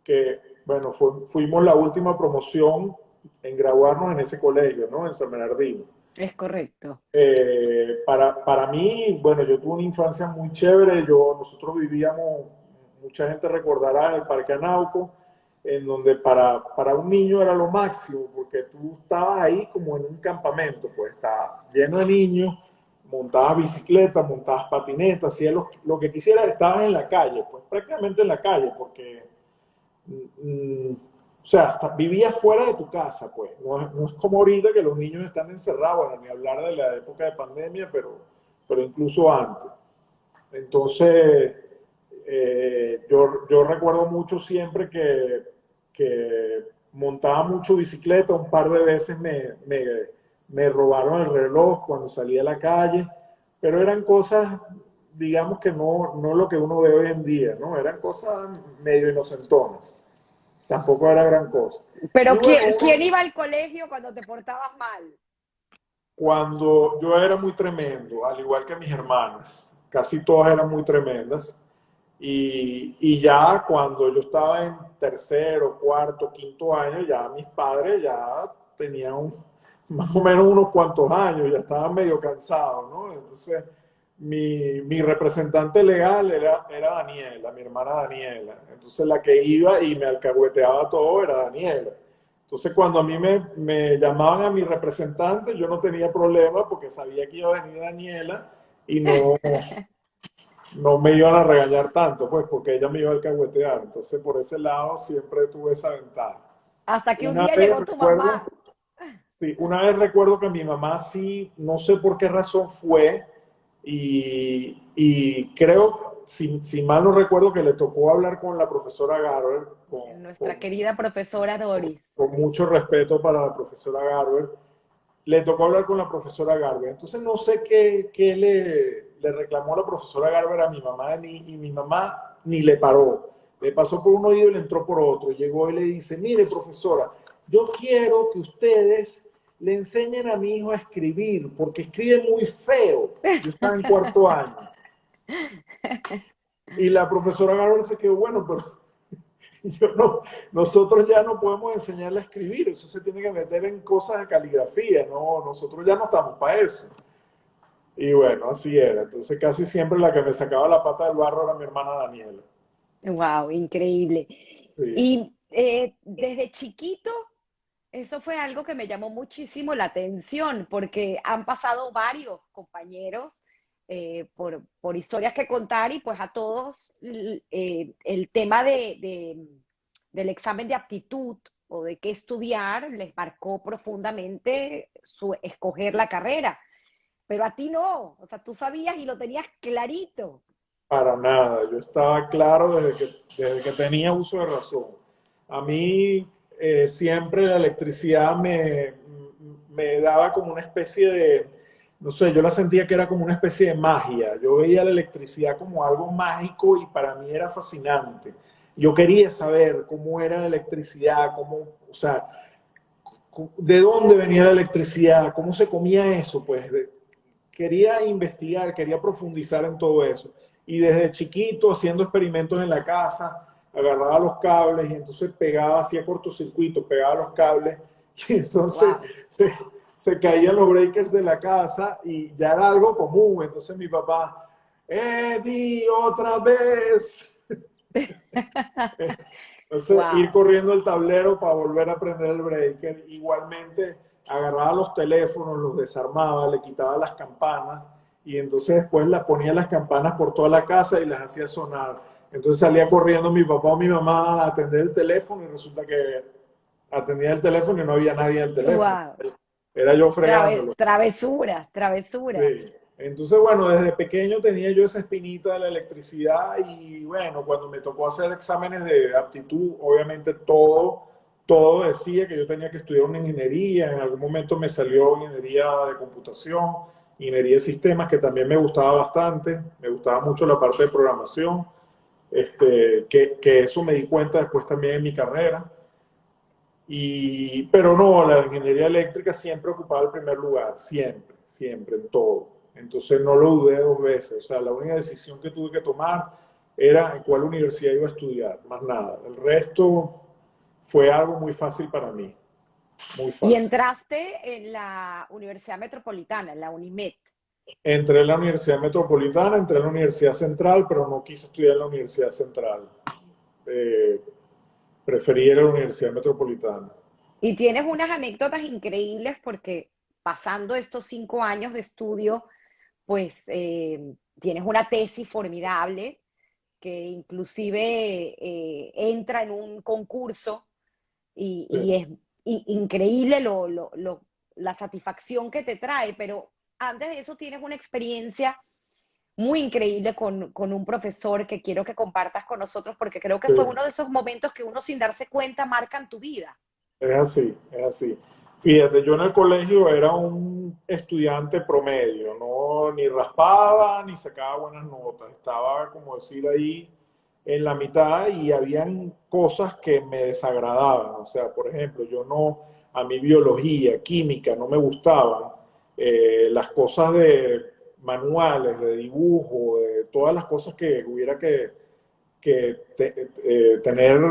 que, bueno, fuimos la última promoción en graduarnos en ese colegio, ¿no? En San Bernardino. Es correcto. Para mí, bueno, yo tuve una infancia muy chévere. Nosotros vivíamos, mucha gente recordará, en el Parque Anauco, en donde para un niño era lo máximo, porque tú estabas ahí como en un campamento, pues estaba lleno de niños, montabas bicicletas, montabas patinetas, hacías lo que quisieras, estabas en la calle, pues prácticamente en la calle, porque o sea, vivías fuera de tu casa, pues. No es como ahorita que los niños están encerrados, bueno, ni hablar de la época de pandemia, pero incluso antes. Entonces, yo recuerdo mucho siempre que montaba mucho bicicleta. Un par de veces me robaron el reloj cuando salía a la calle, pero eran cosas, digamos que no lo que uno ve hoy en día, ¿no? Eran cosas medio inocentonas. Tampoco era gran cosa. Y Pero bueno, ¿quién iba al colegio cuando te portabas mal? cuando yo era muy tremendo, al igual que mis hermanas, casi todas eran muy tremendas, y ya cuando yo estaba en tercero, cuarto, quinto año, ya mis padres ya tenían más o menos unos cuantos años, ya estaban medio cansados, ¿no? Entonces, mi representante legal era Daniela, mi hermana Daniela. Entonces, la que iba y me alcahueteaba todo era Daniela. Entonces, cuando a mí me llamaban a mi representante, yo no tenía problema porque sabía que iba a venir Daniela y no me iban a regañar tanto, pues, porque ella me iba a alcahuetear. Entonces, por ese lado, siempre tuve esa ventaja. Hasta que un Una día vez llegó tu recuerdo, mamá. sí, una vez recuerdo que mi mamá sí, no sé por qué razón fue, y creo, si mal no recuerdo, que le tocó hablar con la profesora Garber, Nuestra querida profesora Doris. con mucho respeto para la profesora Garber, le tocó hablar con la profesora Garber. Entonces no sé qué le reclamó la profesora Garber a mi mamá y mi mamá ni le paró. Le pasó por un oído y le entró por otro. Y llegó y le dice, mire profesora, yo quiero que ustedes le enseñen a mi hijo a escribir, porque escribe muy feo. Yo estaba en cuarto año. Y la profesora Garber se quedó, bueno, pero yo no, nosotros ya no podemos enseñarle a escribir, eso se tiene que meter en cosas de caligrafía, no, nosotros ya no estamos para eso. Y bueno, así era. Entonces casi siempre la que me sacaba la pata del barro era mi hermana Daniela. Wow, increíble. Sí, Y desde chiquito, eso fue algo que me llamó muchísimo la atención, porque han pasado varios compañeros por historias que contar y pues a todos el tema del examen de aptitud o de qué estudiar les marcó profundamente su escoger la carrera. Pero a ti no, o sea, tú sabías y lo tenías clarito. para nada. Yo estaba claro desde que tenía uso de razón. A mí siempre la electricidad me daba como una especie de, no sé, yo la sentía que era como una especie de magia. Yo veía la electricidad como algo mágico y para mí era fascinante. Yo quería saber cómo era la electricidad, o sea, de dónde venía la electricidad, cómo se comía eso, pues quería investigar, quería profundizar en todo eso. Y desde chiquito, haciendo experimentos en la casa, agarraba los cables y entonces pegaba, hacía cortocircuito, pegaba los cables y entonces Wow. se, se caían los breakers de la casa y ya era algo común. Entonces mi papá, Eddie, otra vez. Entonces, ir Wow. corriendo el tablero para volver a prender el breaker. Igualmente, agarraba los teléfonos, los desarmaba, le quitaba las campanas y entonces después las ponía las campanas por toda la casa y las hacía sonar. Entonces salía corriendo mi papá o mi mamá a atender el teléfono y resulta que atendía el teléfono y no había nadie en el teléfono. Wow. Era yo fregándolo. Travesuras, travesuras. Sí. Entonces, bueno, desde pequeño tenía yo esa espinita de la electricidad y bueno, cuando me tocó hacer exámenes de aptitud, obviamente todo decía que yo tenía que estudiar una ingeniería. En algún momento me salió ingeniería de computación, ingeniería de sistemas, que también me gustaba bastante. Me gustaba mucho la parte de programación, que eso me di cuenta después también en mi carrera. Pero no, la ingeniería eléctrica siempre ocupaba el primer lugar, siempre, siempre, en todo. Entonces no lo dudé dos veces. O sea, la única decisión que tuve que tomar era en cuál universidad iba a estudiar, más nada. El resto fue algo muy fácil para mí, muy Y fácil. entraste en la Universidad Metropolitana, en la UNIMED. Entré en la Universidad Metropolitana, entré en la Universidad Central, pero no quise estudiar en la Universidad Central. Eh, Preferí ir a la Universidad Metropolitana. Y tienes unas anécdotas increíbles porque pasando estos 5 años de estudio, pues tienes una tesis formidable que inclusive entra en un concurso y Sí. es increíble la satisfacción que te trae, pero antes de eso tienes una experiencia muy increíble con un profesor que quiero que compartas con nosotros porque creo que Sí. fue uno de esos momentos que uno sin darse cuenta marcan tu vida. Es así, es así. Fíjate, yo en el colegio era un estudiante promedio, no ni raspaba ni sacaba buenas notas, estaba, como decir, ahí en la mitad y habían cosas que me desagradaban. O sea, por ejemplo, a mí biología, química no me gustaban las cosas de manuales, de dibujo, de todas las cosas que hubiera que tener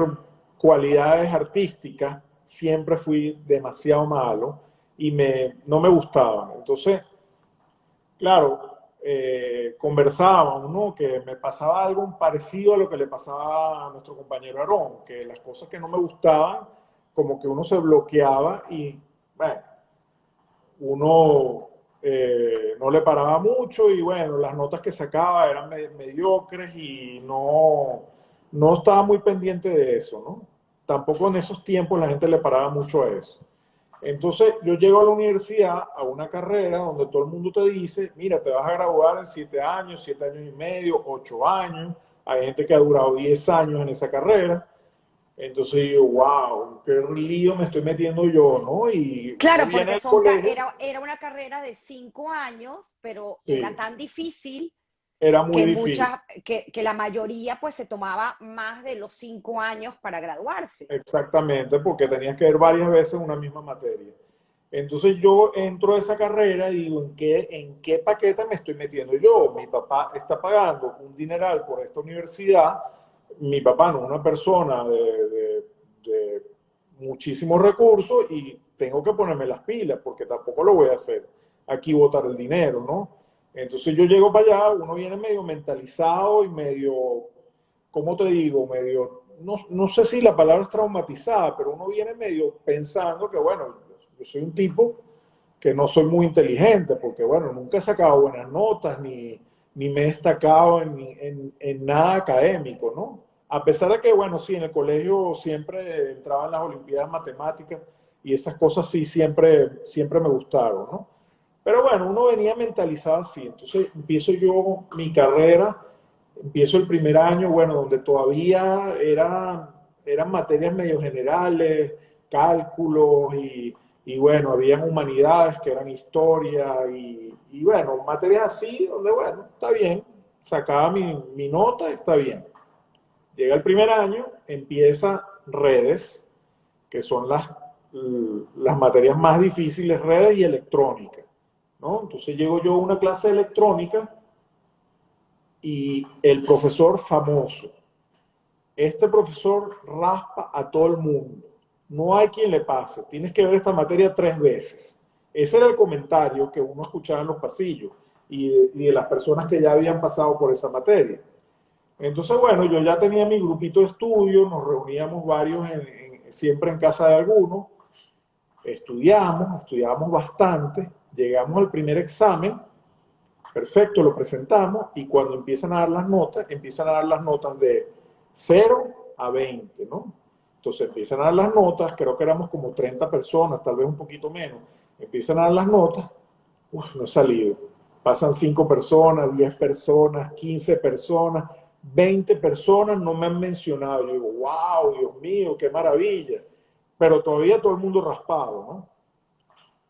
cualidades artísticas, siempre fui demasiado malo y no me gustaban. Entonces, claro, conversábamos, ¿no? Que me pasaba algo parecido a lo que le pasaba a nuestro compañero Aarón, que las cosas que no me gustaban, como que uno se bloqueaba y, bueno, uno no le paraba mucho y, bueno, las notas que sacaba eran mediocres y no estaba muy pendiente de eso, ¿no? Tampoco en esos tiempos la gente le paraba mucho a eso. Entonces yo llego a la universidad, a una carrera donde todo el mundo te dice, mira, te vas a graduar en 7 años, 7 años y medio, 8 años. Hay gente que ha durado 10 años en esa carrera. Entonces yo, wow, qué lío me estoy metiendo yo, ¿no? Y uno Claro, viene porque del colegio, era una carrera de 5 años, pero era sí, tan difícil era muy que difícil. que la mayoría pues se tomaba más de los 5 años para graduarse. Exactamente, porque tenías que ver varias veces una misma materia. Entonces yo entro a esa carrera y digo, ¿en qué paquete me estoy metiendo yo? Mi papá está pagando un dineral por esta universidad. Mi papá no es una persona de muchísimos recursos y tengo que ponerme las pilas porque tampoco lo voy a hacer aquí botar el dinero, ¿no? Entonces yo llego para allá, uno viene medio mentalizado y medio, ¿cómo te digo? Medio, no sé si la palabra es traumatizada, pero uno viene medio pensando que, bueno, yo soy un tipo que no soy muy inteligente, porque, bueno, nunca he sacado buenas notas, ni me he destacado en nada académico, ¿no? A pesar de que, bueno, sí, en el colegio siempre entraba en las Olimpiadas Matemáticas y esas cosas sí siempre me gustaron, ¿no? Pero bueno, uno venía mentalizado así. Entonces empiezo yo mi carrera, empiezo el primer año, bueno, donde todavía eran materias medio generales, cálculos y bueno, habían humanidades que eran historia y bueno, materias así, donde bueno, está bien, sacaba mi nota, está bien. Llega el primer año, empieza redes, que son las materias más difíciles, redes y electrónica, ¿no? Entonces llego yo a una clase de electrónica y el profesor famoso, este profesor raspa a todo el mundo, no hay quien le pase, tienes que ver esta materia 3 veces. Ese era el comentario que uno escuchaba en los pasillos y de las personas que ya habían pasado por esa materia. Entonces, bueno, yo ya tenía mi grupito de estudio, nos reuníamos varios siempre en casa de alguno, estudiamos bastante, llegamos al primer examen, perfecto, lo presentamos y cuando empiezan a dar las notas de 0 a 20, ¿no? Entonces empiezan a dar las notas, creo que éramos como 30 personas, tal vez un poquito menos, empiezan a dar las notas, uf, no he salido. Pasan 5 personas, 10 personas, 15 personas, 20 personas no me han mencionado. Yo digo, wow, Dios mío, qué maravilla. Pero todavía todo el mundo raspado, ¿no?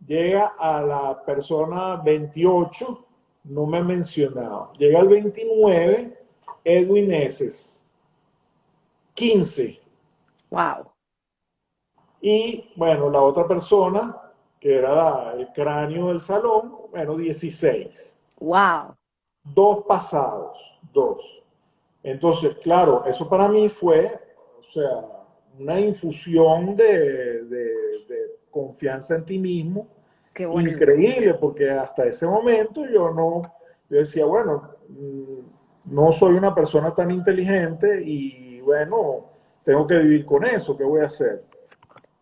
Llega a la persona 28, no me ha mencionado. Llega al 29, Edwin Eses, 15. Wow, Y bueno, la otra persona, que era el cráneo del salón, bueno, 16. wow. Dos pasados, dos. Entonces, claro, eso para mí fue, o sea, una infusión de confianza en ti mismo Qué bonito. increíble, porque hasta ese momento yo decía, bueno, no soy una persona tan inteligente y bueno, tengo que vivir con eso, ¿qué voy a hacer?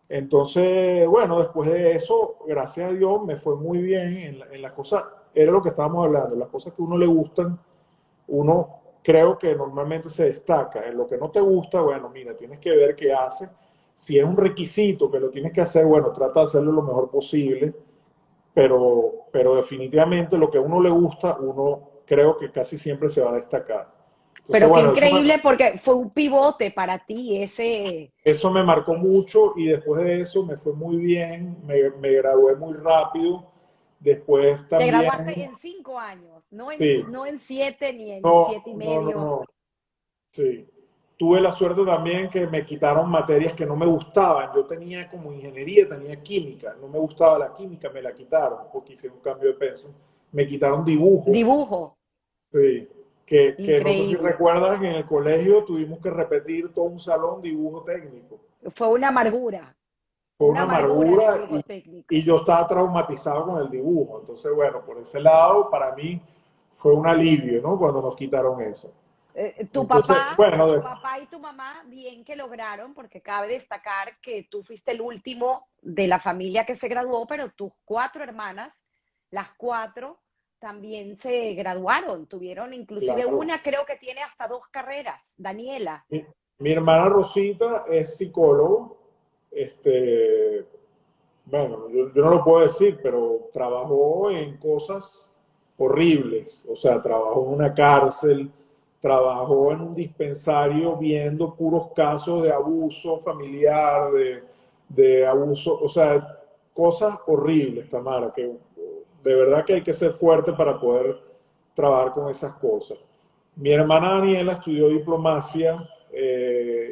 Entonces, bueno, después de eso, gracias a Dios, me fue muy bien en las cosas, era lo que estábamos hablando, las cosas que a uno le gustan, uno creo que normalmente se destaca. En lo que no te gusta, bueno, mira, tienes que ver qué hace. Si es un requisito que lo tienes que hacer, bueno, trata de hacerlo lo mejor posible, pero definitivamente lo que a uno le gusta, uno creo que casi siempre se va a destacar. Entonces, Pero qué bueno, increíble porque fue un pivote para ti ese. eso me marcó mucho y después de eso me fue muy bien, me gradué muy rápido. Después Te también, graduaste en 5 años, sí, no en 7 ni en no, siete y no, no, medio. no, sí. tuve la suerte también que me quitaron materias que no me gustaban. Yo tenía como ingeniería, tenía química, no me gustaba la química, me la quitaron porque hice un cambio de peso. Me quitaron dibujo, Dibujo, sí, que no sé si increíble. recuerdas que en el colegio tuvimos que repetir todo un salón dibujo técnico. Fue Fue una una amargura el amargura dibujo y técnico. yo estaba traumatizado con el dibujo. Entonces, bueno, por ese lado, para mí fue un alivio, ¿no? Cuando nos quitaron eso. Entonces, bueno, Tu papá y tu mamá, bien que lograron, porque cabe destacar que tú fuiste el último de la familia que se graduó, pero tus cuatro hermanas, las cuatro, también se graduaron. Tuvieron, inclusive claro. una creo que tiene hasta dos carreras, Daniela. Mi hermana Rosita es psicólogo. Este, bueno, yo no lo puedo decir, pero trabajó en cosas horribles. O sea, trabajó en una cárcel, trabajó en un dispensario viendo puros casos de abuso familiar, de abuso, o sea, cosas horribles, Tamara, que de verdad que hay que ser fuerte para poder trabajar con esas cosas. Mi hermana Daniela estudió diplomacia,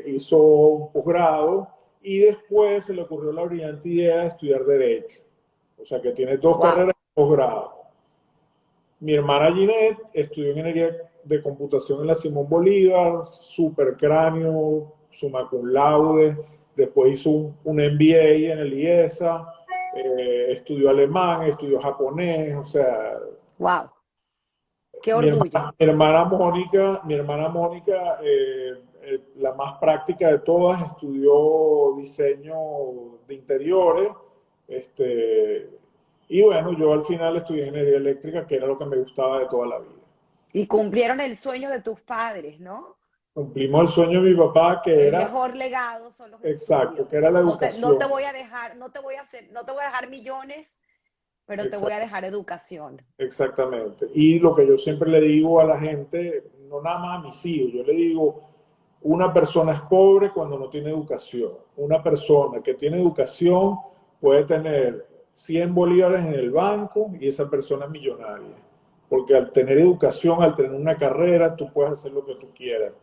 hizo un posgrado y después se le ocurrió la brillante idea de estudiar Derecho. O sea que tiene dos Wow, carreras y posgrado. Mi hermana Ginette estudió ingeniería de computación en la Simón Bolívar, super cráneo, summa cum laude. Después hizo un MBA en el IESA, estudió alemán, estudió japonés, o sea, wow, qué orgullo. mi hermana Mónica, la más práctica de todas, estudió diseño de interiores. Este, y bueno, yo al final estudié ingeniería eléctrica, que era lo que me gustaba de toda la vida. Y cumplieron el sueño de tus padres, ¿no? Cumplimos el sueño de mi papá, que El era mejor legado son los exacto, que era estudios. la No te educación. voy a dejar, no te voy a dejar millones, pero te voy a dejar educación. Exactamente. Y lo que yo siempre le digo a la gente, no nada más a mis hijos, yo le digo, una persona es pobre cuando no tiene educación. Una persona que tiene educación puede tener 100 bolívares en el banco y esa persona es millonaria. Porque al tener educación, al tener una carrera, tú puedes hacer lo que tú quieras.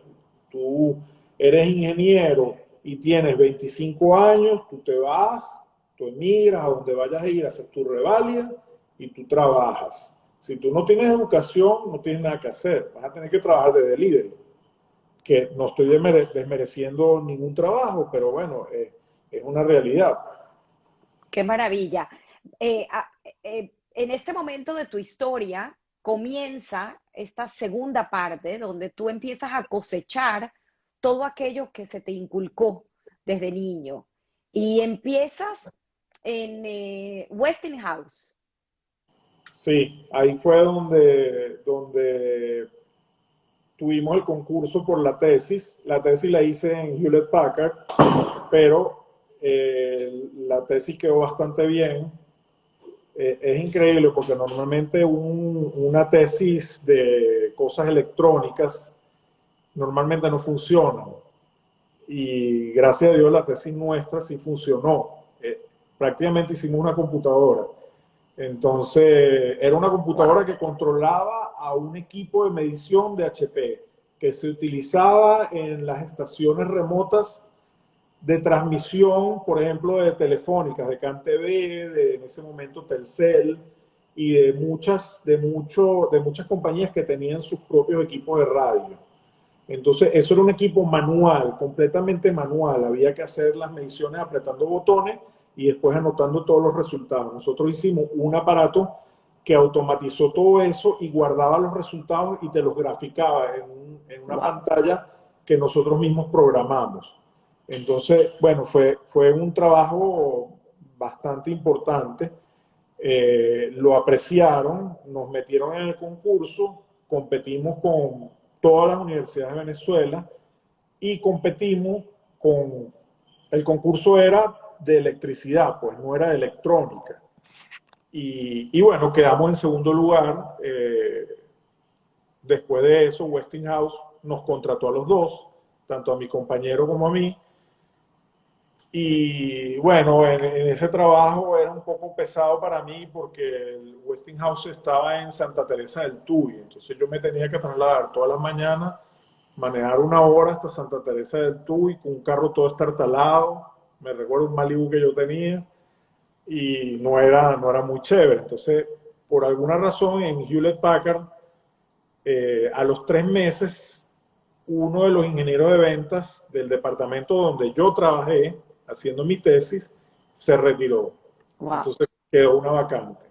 Tú eres ingeniero y tienes 25 años, tú te vas, tú emigras a donde vayas a ir, haces tu revalida y tú trabajas. Si tú no tienes educación, no tienes nada que hacer. Vas a tener que trabajar de delivery. Que no estoy desmereciendo ningún trabajo, pero bueno, es una realidad. Qué maravilla. En este momento de tu historia comienza esta segunda parte donde tú empiezas a cosechar todo aquello que se te inculcó desde niño y empiezas en Westinghouse. Sí, ahí fue donde tuvimos el concurso por la tesis. La tesis la hice en Hewlett Packard, pero la tesis quedó bastante bien. Es increíble porque normalmente una tesis de cosas electrónicas normalmente no funciona. Y gracias a Dios la tesis nuestra sí funcionó. Prácticamente hicimos una computadora. Entonces, era una computadora Wow, que controlaba a un equipo de medición de HP que se utilizaba en las estaciones remotas de transmisión, por ejemplo, de telefónicas, de CanTV, en ese momento Telcel, y de muchas compañías que tenían sus propios equipos de radio. Entonces, eso era un equipo manual, completamente manual. Había que hacer las mediciones apretando botones y después anotando todos los resultados. Nosotros hicimos un aparato que automatizó todo eso y guardaba los resultados y te los graficaba en una wow. pantalla que nosotros mismos programamos. Entonces, bueno, fue un trabajo bastante importante. Lo apreciaron, nos metieron en el concurso, competimos con todas las universidades de Venezuela y competimos con, el concurso era de electricidad, pues no era de electrónica. Y bueno, quedamos en segundo lugar. Después de eso, Westinghouse nos contrató a los dos, tanto a mi compañero como a mí. Y bueno, en ese trabajo era un poco pesado para mí porque el Westinghouse estaba en Santa Teresa del Tuy, entonces yo me tenía que trasladar todas las mañanas manejar 1 hora hasta Santa Teresa del Tuy con un carro todo estartalado. Me recuerdo un Malibu que yo tenía y no era muy chévere. Entonces, por alguna razón en Hewlett Packard, a los 3 meses, uno de los ingenieros de ventas del departamento donde yo trabajé haciendo mi tesis se retiró. Wow. Entonces quedó una vacante.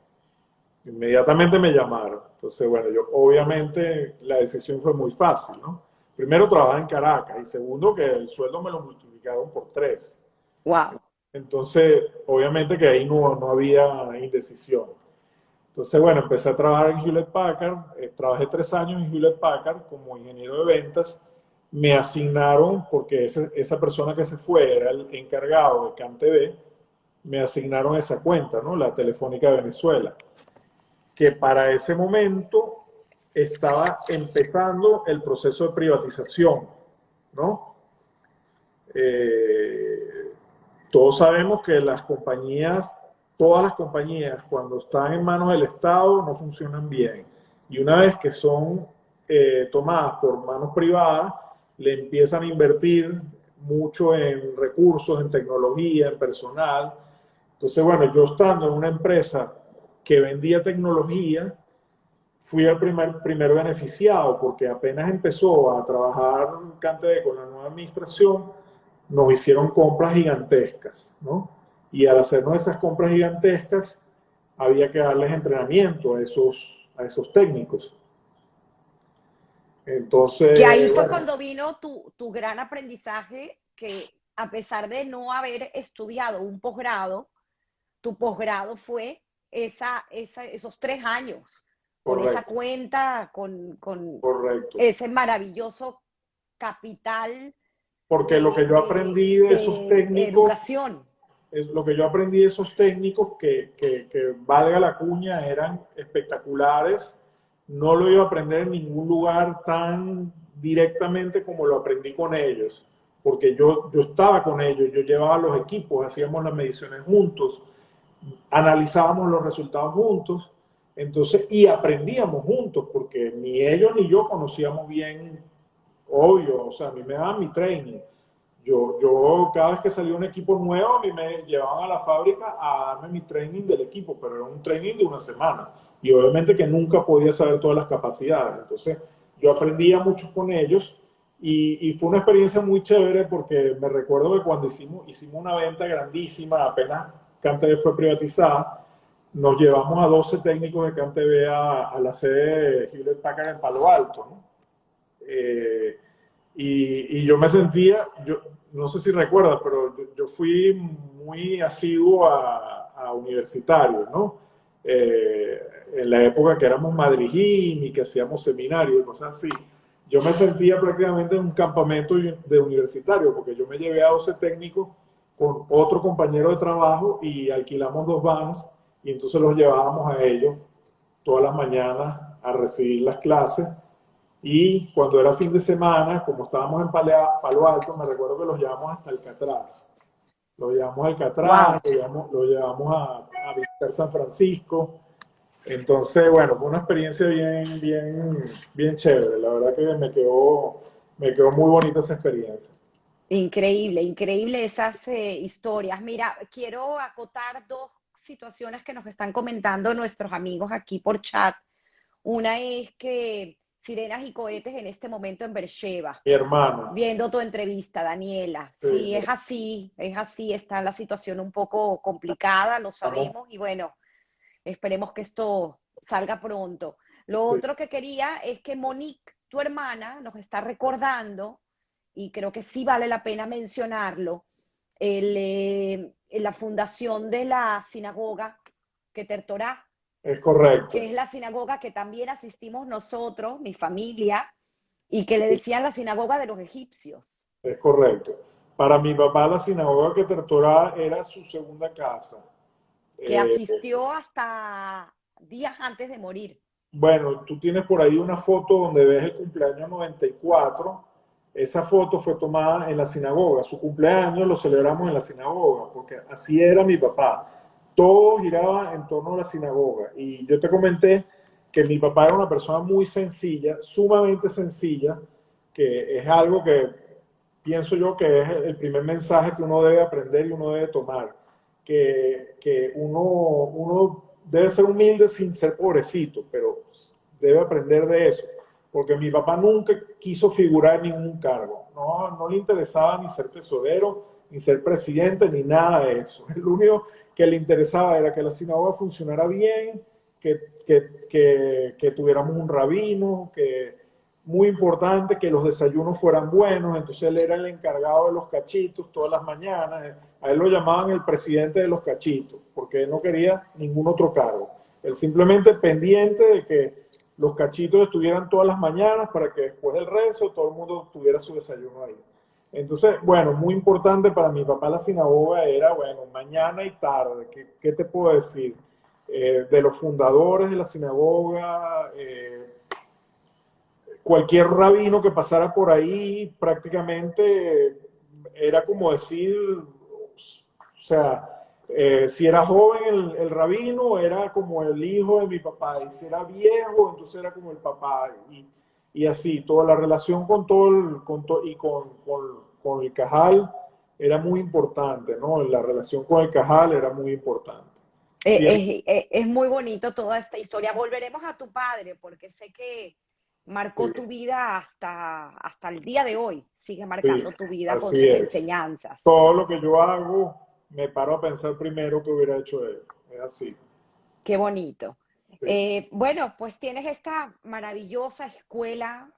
Inmediatamente me llamaron. Entonces, bueno, yo obviamente la decisión fue muy fácil, ¿no? Primero, trabajar en Caracas y segundo, que el sueldo me lo multiplicaron por 3. Wow. Entonces, obviamente que ahí no había indecisión. Entonces, bueno, empecé a trabajar en Hewlett Packard, trabajé 3 años en Hewlett Packard como ingeniero de ventas. Me asignaron, porque esa persona que se fue era el encargado de CanTV, me asignaron esa cuenta, ¿no? La Telefónica de Venezuela, que para ese momento estaba empezando el proceso de privatización, ¿no? Todos sabemos que todas las compañías, cuando están en manos del Estado, no funcionan bien. Y una vez que son tomadas por manos privadas, le empiezan a invertir mucho en recursos, en tecnología, en personal. Entonces, bueno, yo estando en una empresa que vendía tecnología, fui el primer beneficiado, porque apenas empezó a trabajar CanTV con la nueva administración, nos hicieron compras gigantescas, ¿no? Y al hacernos esas compras gigantescas, había que darles entrenamiento a esos técnicos. Entonces, Que ahí fue bueno, cuando vino tu gran aprendizaje, que a pesar de no haber estudiado un posgrado, tu posgrado fue esos 3 años, con esa correcto, cuenta, con correcto. ese maravilloso capital Porque lo que yo aprendí de esos de técnicos, educación. lo que yo aprendí de esos técnicos que valga la cuña, eran espectaculares. No lo iba a aprender en ningún lugar tan directamente como lo aprendí con ellos, porque yo estaba con ellos, yo llevaba los equipos, hacíamos las mediciones juntos, analizábamos los resultados juntos, entonces, y aprendíamos juntos, porque ni ellos ni yo conocíamos bien, obvio, o sea, a mí me daban mi training. Yo cada vez que salía un equipo nuevo, a mí me llevaban a la fábrica a darme mi training del equipo, pero era un training de 1 semana. Y obviamente que nunca podía saber todas las capacidades. Entonces, yo aprendía mucho con ellos y fue una experiencia muy chévere porque me recuerdo que cuando hicimos una venta grandísima, apenas CanTV fue privatizada, nos llevamos a 12 técnicos de CanTV a la sede de Hewlett Packard en Palo Alto, ¿no? Y yo me sentía, yo no sé si recuerdas, pero yo fui muy asiduo a universitarios, ¿no? En la época que éramos Madrigín y que hacíamos seminarios y cosas así, yo me sentía prácticamente en un campamento de universitario, porque yo me llevé a 12 técnicos con otro compañero de trabajo y alquilamos 2 vans y entonces los llevábamos a ellos todas las mañanas a recibir las clases. Y cuando era fin de semana, como estábamos en Palo Alto, me recuerdo que los llevamos hasta Alcatraz. Lo llevamos a Alcatraz, Wow. lo llevamos a visitar San Francisco. Entonces, bueno, fue una experiencia bien chévere. La verdad que me quedó muy bonita esa experiencia. Increíble, increíble esas historias. Mira, quiero acotar dos situaciones que nos están comentando nuestros amigos aquí por chat. Una es que sirenas y cohetes en este momento en Beersheba, Mi hermana, viendo tu entrevista, Daniela. Sí, es así, está la situación un poco complicada, lo estamos, sabemos, y bueno, esperemos que esto salga pronto. Lo sí, otro que quería es que Monique, tu hermana, nos está recordando, y creo que sí vale la pena mencionarlo, la fundación de la sinagoga Keter Torah, es correcto, que es la sinagoga que también asistimos nosotros, mi familia, y que le decían la sinagoga de los egipcios, es correcto. Para mi papá, la sinagoga que Torá era su segunda casa. que Eh, asistió hasta días antes de morir. Bueno, tú tienes por ahí una foto donde ves el cumpleaños 94. Esa foto fue tomada en la sinagoga. Su cumpleaños lo celebramos en la sinagoga, porque así era mi papá. Todo giraba en torno a la sinagoga. Y yo te comenté que mi papá era una persona muy sencilla, sumamente sencilla, que es algo que pienso yo que es el primer mensaje que uno debe aprender y uno debe tomar, que uno debe ser humilde sin ser pobrecito, pero debe aprender de eso, porque mi papá nunca quiso figurar en ningún cargo, no le interesaba ni ser tesorero, ni ser presidente, ni nada de eso. El único que le interesaba era que la sinagoga funcionara bien, que tuviéramos un rabino, que muy importante que los desayunos fueran buenos, entonces él era el encargado de los cachitos todas las mañanas, a él lo llamaban el presidente de los cachitos, porque él no quería ningún otro cargo, él simplemente pendiente de que los cachitos estuvieran todas las mañanas para que después del rezo todo el mundo tuviera su desayuno ahí. Entonces, bueno, muy importante para mi papá la sinagoga era, bueno, mañana y tarde, ¿qué te puedo decir? De los fundadores de la sinagoga, cualquier rabino que pasara por ahí prácticamente era como decir, o sea, si era joven el rabino, era como el hijo de mi papá, y si era viejo, entonces era como el papá, y así, toda la relación con todo con el Cajal era muy importante, ¿no? La relación con el Cajal era muy importante. Siempre, Es muy bonito toda esta historia. Volveremos a tu padre, porque sé que marcó tu vida hasta el día de hoy. Sigue sí, marcando tu vida con así sus es. enseñanzas. Todo lo que yo hago, me paro a pensar primero que hubiera hecho él. Es así. Qué bonito. Sí, Bueno, pues tienes esta maravillosa escuela.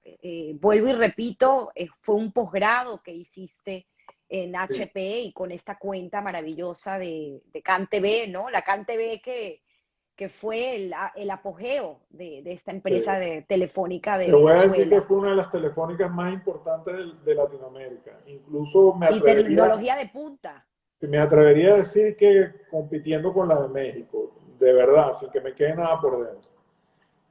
Vuelvo y repito, fue un posgrado que hiciste en sí. HP y con esta cuenta maravillosa de CanTV, ¿no? La CanTV que fue el apogeo de esta empresa Te, de telefónica de te voy a decir que Venezuela. fue una de las telefónicas más importantes de Latinoamérica. Incluso Y tecnología de punta. me atrevería a decir que compitiendo con la de México, de verdad, sin que me quede nada por dentro.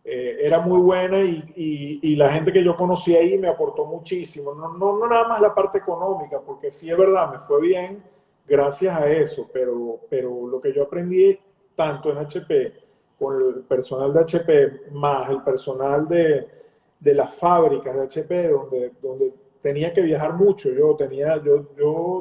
Era muy buena y la gente que yo conocí ahí me aportó muchísimo. No nada más la parte económica, porque sí es verdad, me fue bien gracias a eso, pero lo que yo aprendí tanto en HP, con el personal de HP, más el personal de las fábricas de HP, donde tenía que viajar mucho. Yo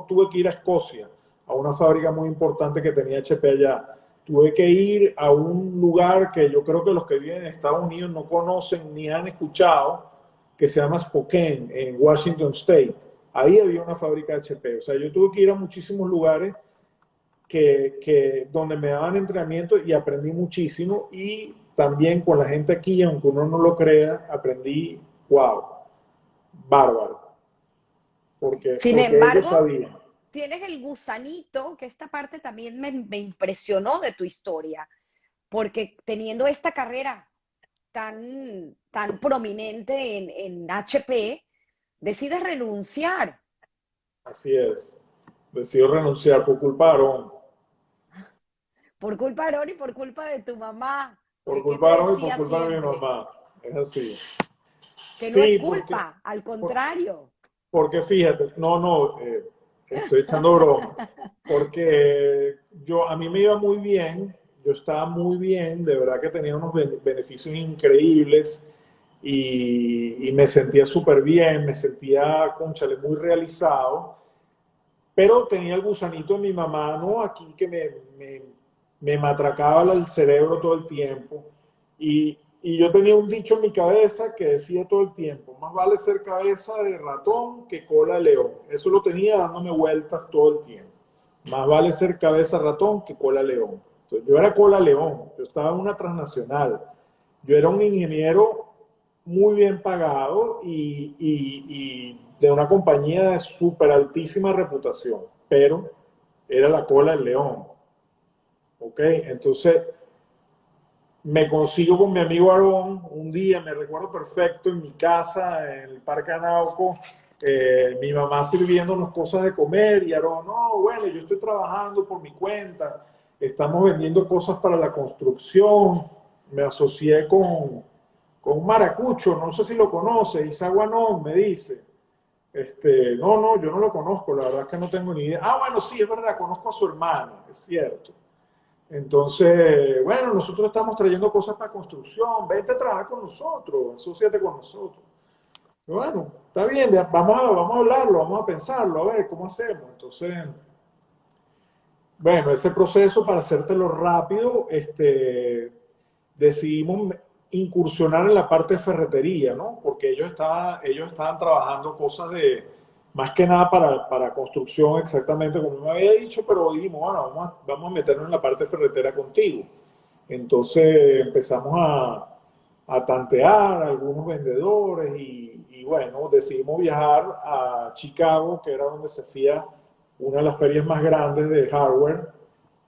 tuve que ir a Escocia, a una fábrica muy importante que tenía HP allá. Tuve que ir a un lugar que yo creo que los que viven en Estados Unidos no conocen ni han escuchado, que se llama Spokane, en Washington State. Ahí había una fábrica de HP. O sea, yo tuve que ir a muchísimos lugares donde me daban entrenamiento y aprendí muchísimo. Y también con la gente aquí, aunque uno no lo crea, aprendí, wow, bárbaro, Sin porque ellos embargo, sabían. tienes el gusanito, que esta parte también me impresionó de tu historia, porque teniendo esta carrera tan prominente en HP, decides renunciar Así es. Decido renunciar por culpa de Aarón. por culpa de Aaron y por culpa de tu mamá, Por que culpa te de Aarón y por decía culpa de mi siempre mamá. Es así. que no es Sí, culpa, al por- contrario. porque fíjate, estoy echando broma. Porque a mí me iba muy bien, yo estaba muy bien, de verdad que tenía unos beneficios increíbles y me sentía súper bien, me sentía, cónchale, muy realizado, pero tenía el gusanito de mi mano ¿no? Aquí que me matracaba el cerebro todo el tiempo. Y yo tenía un dicho en mi cabeza que decía todo el tiempo, más vale ser cabeza de ratón que cola de león. Eso lo tenía dándome vueltas todo el tiempo. Más vale ser cabeza de ratón que cola de león. Entonces, yo era cola de león, yo estaba en una transnacional. Yo era un ingeniero muy bien pagado y de una compañía de súper altísima reputación, pero era la cola del león. ¿Ok? Entonces me consigo con mi amigo Aarón un día, me recuerdo perfecto, en mi casa, en el Parque Anauco, mi mamá sirviéndonos cosas de comer y Aarón, no, bueno, yo estoy trabajando por mi cuenta, estamos vendiendo cosas para la construcción, me asocié con Maracucho, no sé si lo conoce, Isaguanón, me dice. No, yo no lo conozco, la verdad es que no tengo ni idea. Ah, bueno, sí, es verdad, conozco a su hermana, es cierto. Entonces, bueno, nosotros estamos trayendo cosas para construcción, vente a trabajar con nosotros, asóciate con nosotros. Bueno, está bien, vamos a hablarlo, vamos a pensarlo, a ver cómo hacemos. Entonces, bueno, ese proceso, para hacértelo rápido, decidimos incursionar en la parte de ferretería, ¿no? Porque ellos estaban trabajando cosas más que nada para construcción, exactamente como me había dicho, pero dijimos, bueno, vamos a meternos en la parte ferretera contigo. Entonces empezamos a tantear a algunos vendedores y bueno, decidimos viajar a Chicago, que era donde se hacía una de las ferias más grandes de hardware.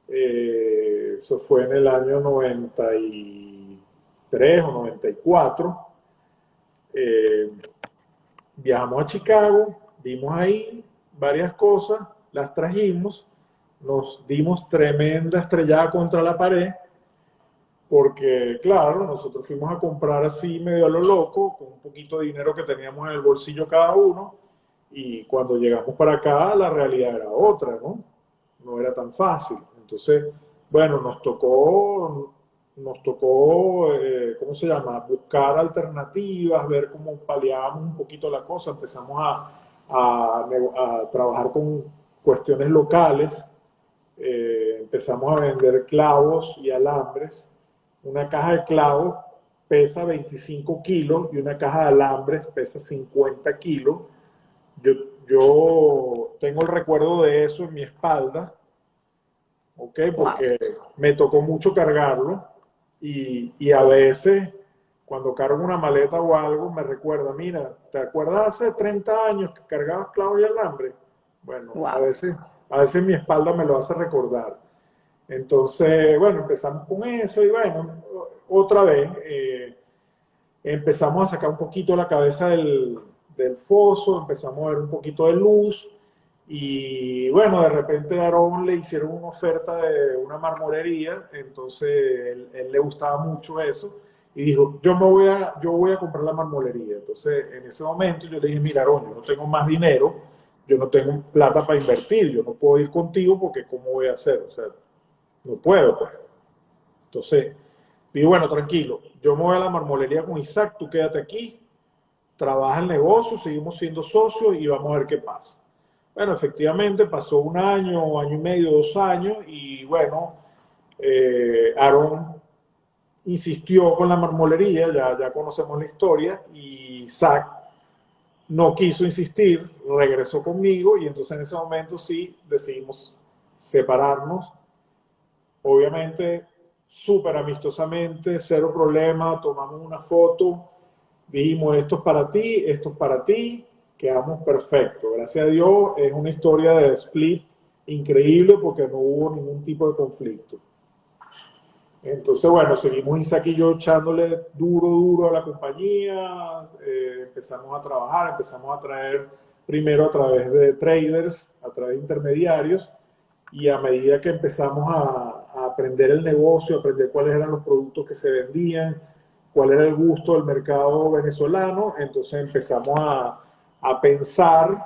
Eso fue en el año 93 o 94. Eh, Viajamos a Chicago, vimos ahí varias cosas, las trajimos, nos dimos tremenda estrellada contra la pared, porque claro, nosotros fuimos a comprar así medio a lo loco, con un poquito de dinero que teníamos en el bolsillo cada uno, y cuando llegamos para acá la realidad era otra, ¿no? No era tan fácil. Entonces, bueno, ¿cómo se llama? Buscar alternativas, ver cómo paliábamos un poquito la cosa. Empezamos a trabajar con cuestiones locales. Empezamos a vender clavos y alambres. Una caja de clavos pesa 25 kilos y una caja de alambres pesa 50 kilos. Yo, yo tengo el recuerdo de eso en mi espalda, ¿ok? Wow. Porque me tocó mucho cargarlo y a veces cuando cargo una maleta o algo me recuerda, mira, ¿te acuerdas hace 30 años que cargabas clavos y alambre? Bueno, Wow. a veces mi espalda me lo hace recordar. Entonces, bueno, empezamos con eso y bueno, otra vez empezamos a sacar un poquito la cabeza del foso, empezamos a ver un poquito de luz y bueno, de repente a Aarón le hicieron una oferta de una marmolería, entonces él le gustaba mucho eso y dijo, yo voy a comprar la marmolería. Entonces en ese momento yo le dije, mira Aarón, yo no tengo más dinero, yo no tengo plata para invertir, yo no puedo ir contigo porque ¿cómo voy a hacer? O sea, no puedo, pues. Entonces, digo, bueno, tranquilo, yo me voy a la marmolería con Isaac, tú quédate aquí, trabaja el negocio, seguimos siendo socios y vamos a ver qué pasa. Bueno, efectivamente pasó un año, año y medio, 2 años y bueno, Aaron insistió con la marmolería, ya conocemos la historia y Isaac no quiso insistir, regresó conmigo y entonces en ese momento sí decidimos separarnos. Obviamente, súper amistosamente, cero problema, tomamos una foto, dijimos esto es para ti, quedamos perfectos. Gracias a Dios es una historia de split increíble porque no hubo ningún tipo de conflicto. Entonces, bueno, seguimos Isaac y yo echándole duro a la compañía, empezamos a trabajar, empezamos a traer primero a través de traders, a través de intermediarios, y a medida que empezamos a aprender el negocio, a aprender cuáles eran los productos que se vendían, cuál era el gusto del mercado venezolano, entonces empezamos a pensar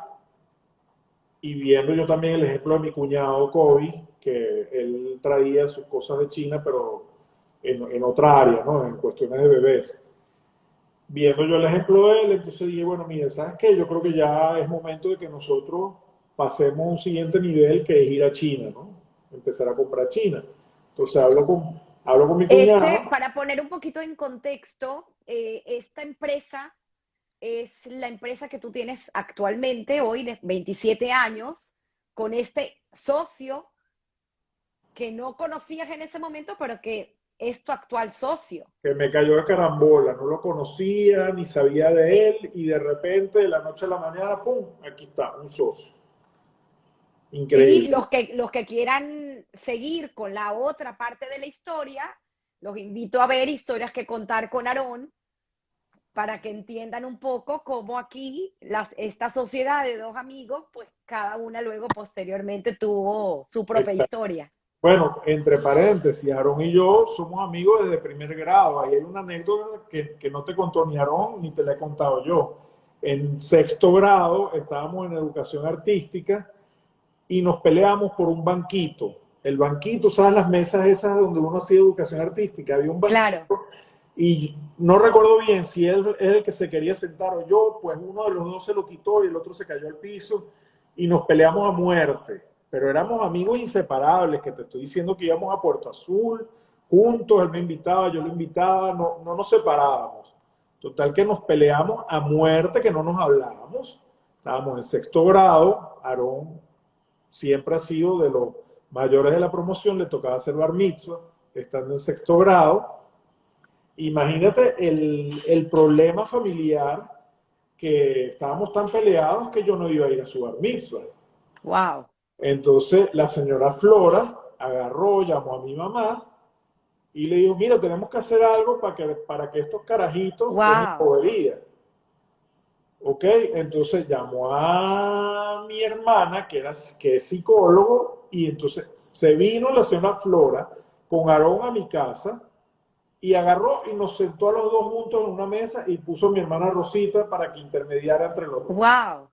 y viendo yo también el ejemplo de mi cuñado Kobe, que él traía sus cosas de China, pero en otra área, ¿no? En cuestiones de bebés. Viendo yo el ejemplo de él, entonces dije, bueno, mire, ¿sabes qué? Yo creo que ya es momento de que nosotros pasemos a un siguiente nivel, que es ir a China, ¿no? Empezar a comprar China. Entonces hablo con mi cuñado. Para poner un poquito en contexto, esta empresa es la empresa que tú tienes actualmente, hoy de 27 años, con este socio que no conocías en ese momento, pero que es tu actual socio. Que me cayó de carambola, no lo conocía, ni sabía de él, y de repente, de la noche a la mañana, ¡pum!, aquí está, un socio. Y Increíble. los que quieran seguir con la otra parte de la historia, los invito a ver historias que contar con Aarón para que entiendan un poco cómo aquí esta sociedad de dos amigos, pues cada una luego posteriormente tuvo su propia Está. historia. Bueno, entre paréntesis, Aarón y yo somos amigos desde primer grado. Ahí hay una anécdota que no te contó ni Aarón ni te la he contado yo. En sexto grado estábamos en educación artística y nos peleamos por un banquito. El banquito, ¿sabes? Las mesas esas donde uno hacía educación artística, había un Claro. banquito Y no recuerdo bien si él es el que se quería sentar o yo, pues uno de los dos se lo quitó y el otro se cayó al piso y nos peleamos a muerte. Pero éramos amigos inseparables, que te estoy diciendo que íbamos a Puerto Azul juntos, él me invitaba, yo lo invitaba, no nos separábamos. Total que nos peleamos a muerte, que no nos hablábamos. Estábamos en sexto grado, Aarón siempre ha sido de los mayores de la promoción, le tocaba hacer bar mitzvah, estando en sexto grado. Imagínate el problema familiar, que estábamos tan peleados que yo no iba a ir a su bar mitzvah. Wow. Entonces la señora Flora agarró, llamó a mi mamá y le dijo, mira, tenemos que hacer algo para que estos carajitos dejen Wow. bobería. ¿Ok? Entonces llamó a mi hermana, que es psicólogo, y entonces se vino la señora Flora con Aarón a mi casa y agarró y nos sentó a los dos juntos en una mesa y puso a mi hermana Rosita para que intermediara entre los dos. Wow.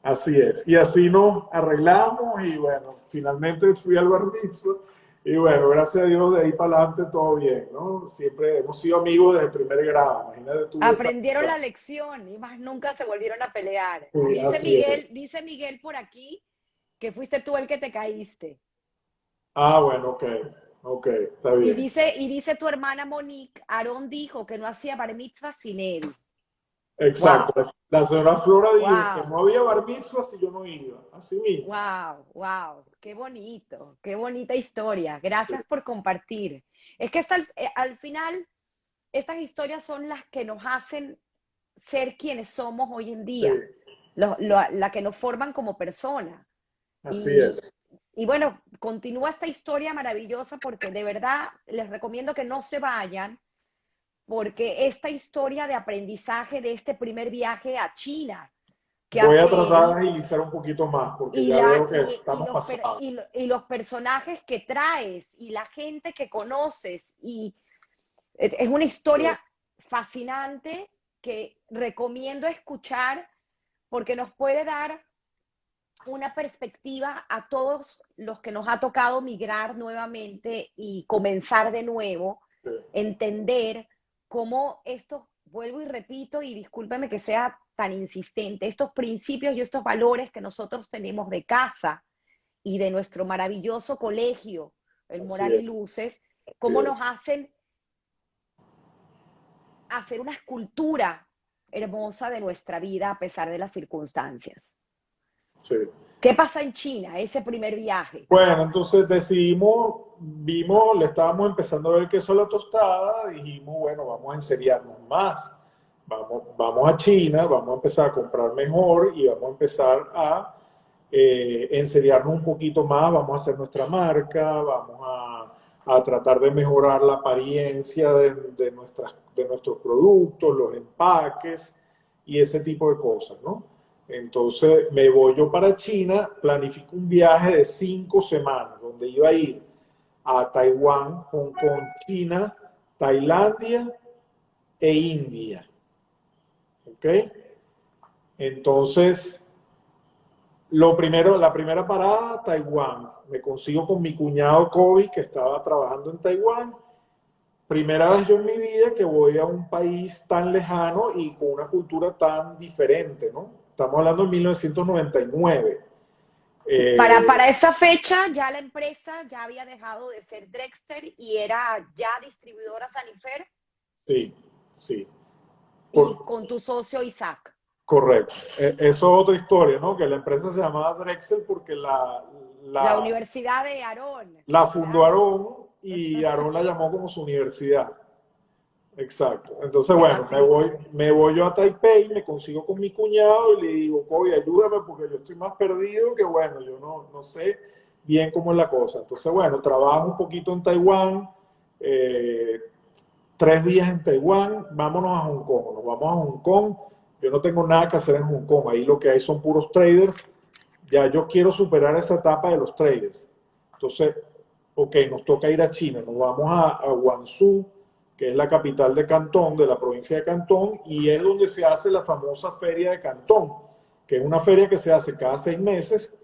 Así es. Y así nos arreglamos y bueno, finalmente fui al bar mitzvah y bueno, gracias a Dios de ahí para adelante todo bien, ¿no? Siempre hemos sido amigos desde el primer grado, imagínate tú. Aprendieron la lección y más nunca se volvieron a pelear. Sí, Dice Miguel por aquí que fuiste tú el que te caíste. Ah, bueno, ok, está Y bien. dice tu hermana Monique, Aarón dijo que no hacía bar mitzvah sin él. Exacto. Wow. La señora Flora dijo que Wow. no había bar mitzvah si yo no iba, así mismo. Wow. Qué bonito, qué bonita historia. Gracias por compartir. Es que al final, estas historias son las que nos hacen ser quienes somos hoy en Sí, día, la que nos forman como personas. así Y, es. y bueno, continúa esta historia maravillosa porque de verdad les recomiendo que no se vayan, porque esta historia de aprendizaje de este primer viaje a China que Voy a hace tratar de él agilizar un poquito más porque y, ya la, veo que estamos pasados. y los personajes que traes y la gente que conoces. Y es una historia fascinante que recomiendo escuchar porque nos puede dar una perspectiva a todos los que nos ha tocado migrar nuevamente y comenzar de nuevo, Sí, entender cómo estos, vuelvo y repito, y discúlpeme que sea tan insistente, estos principios y estos valores que nosotros tenemos de casa y de nuestro maravilloso colegio, el así Moral y es. Luces, Así cómo es. nos hacen hacer una escultura hermosa de nuestra vida a pesar de las circunstancias. Sí. ¿Qué pasa en China, ese primer viaje? Bueno, entonces vimos, le estábamos empezando a ver queso a la tostada, dijimos, bueno, vamos a enseriarnos más, vamos a China, vamos a empezar a comprar mejor y vamos a empezar a enseriarnos un poquito más, vamos a hacer nuestra marca, vamos a tratar de mejorar la apariencia de nuestros productos, los empaques y ese tipo de cosas, ¿no? Entonces me voy yo para China, planifico un viaje de 5 semanas, donde iba a ir a Taiwán, Hong Kong, China, Tailandia e India. ¿Ok? Entonces, la primera parada, Taiwán. Me consigo con mi cuñado Kobe, que estaba trabajando en Taiwán. Primera vez yo en mi vida que voy a un país tan lejano y con una cultura tan diferente, ¿no? Estamos hablando de 1999. Para esa fecha ya la empresa ya había dejado de ser Drexter y era ya distribuidora Sanifer Sí, sí. y Por- con tu socio Isaac. correcto. Eso es otra historia, ¿no? Que la empresa se llamaba Drexel porque La la, Universidad de Aarón, la fundó claro. Aarón y Aarón la llamó como su universidad. Exacto. Entonces, Es bueno, así. me voy yo a Taipei, me consigo con mi cuñado y le digo, Kobe, ayúdame porque yo estoy más perdido que bueno, yo no sé bien cómo es la cosa. Entonces, bueno, trabajo un poquito en Taiwán, 3 días en Taiwán, vámonos a Hong Kong, nos vamos a Hong Kong. Yo no tengo nada que hacer en Hong Kong, ahí lo que hay son puros traders. Ya yo quiero superar esa etapa de los traders. Entonces, ok, nos toca ir a China, nos vamos a Guangzhou, que es la capital de Cantón, de la provincia de Cantón, y es donde se hace la famosa feria de Cantón, que es una feria que se hace cada 6 meses,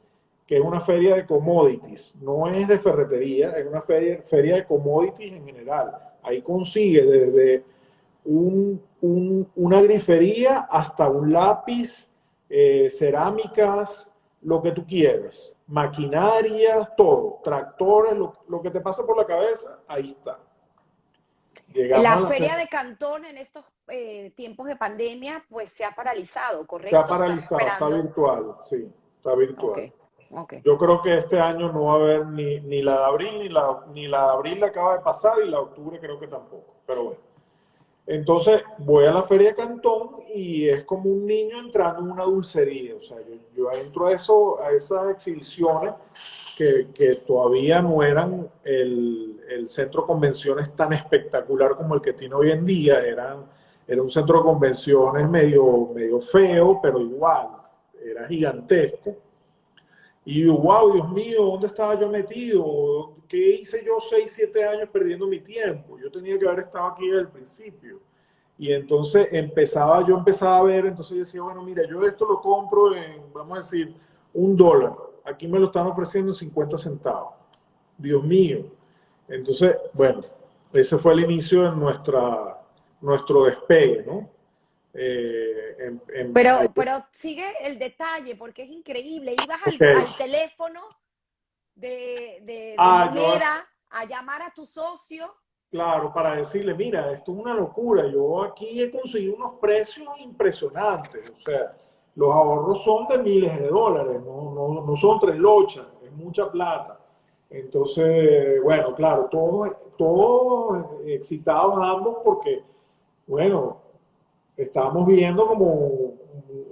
que es una feria de commodities, no es de ferretería, es una feria de commodities en general, Ahí consigue desde una grifería hasta un lápiz, cerámicas, lo que tú quieras, maquinarias, todo, tractores, lo que te pasa por la cabeza, ahí está. La Llegamos a la feria feria, de Cantón en estos tiempos de pandemia, pues se ha paralizado, se ha ¿correcto? Están paralizado, está esperando. virtual, sí, está Ok, virtual. ok. Yo creo que este año no va a haber ni la de abril, ni la de abril la acaba de pasar y la de octubre creo que tampoco, pero bueno. Entonces voy a la Feria de Cantón y es como un niño entrando en una dulcería. O sea, yo entro a esas exhibiciones que todavía no eran el centro de convenciones tan espectacular como el que tiene hoy en día. Era un centro de convenciones medio feo, pero igual, era gigantesco. Y yo, wow, Dios mío, ¿dónde estaba yo metido? ¿Qué hice yo 6 7 años perdiendo mi tiempo? Yo tenía que haber estado aquí desde el principio. Y entonces yo empezaba a ver, entonces yo decía, bueno, mira, yo esto lo compro en, vamos a decir, $1. Aquí me lo están ofreciendo en 50 centavos. Dios mío. Entonces, bueno, ese fue el inicio de nuestro despegue, ¿no? Ahí, Pero sigue el detalle, porque es increíble. Ibas ok. al teléfono de Ah, yo moneda a llamar a tu socio. Claro, para decirle, mira, esto es una locura, yo aquí he conseguido unos precios impresionantes, o sea, los ahorros son de miles de dólares, no son 3 lochas, es mucha plata. Entonces, bueno, claro, todos excitados ambos porque, bueno, estábamos viendo como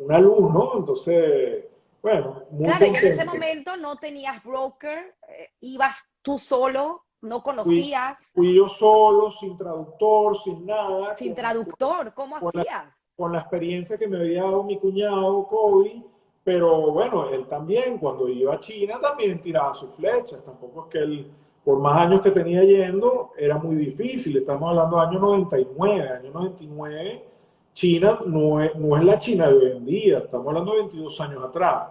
una luz, ¿no? Entonces, bueno, muy Claro, y en ese contento. momento no tenías broker, ibas tú solo, no Fui, conocías, fui yo solo, sin traductor, sin nada, sin traductor, ¿cómo con la, hacías? con la experiencia que me había dado mi cuñado, Kobe, pero bueno, él también, cuando iba a China, también tiraba sus flechas. Tampoco es que él, por más años que tenía yendo, era muy difícil. Estamos hablando de año 99. China no es la China de hoy en día, estamos hablando de 22 años atrás.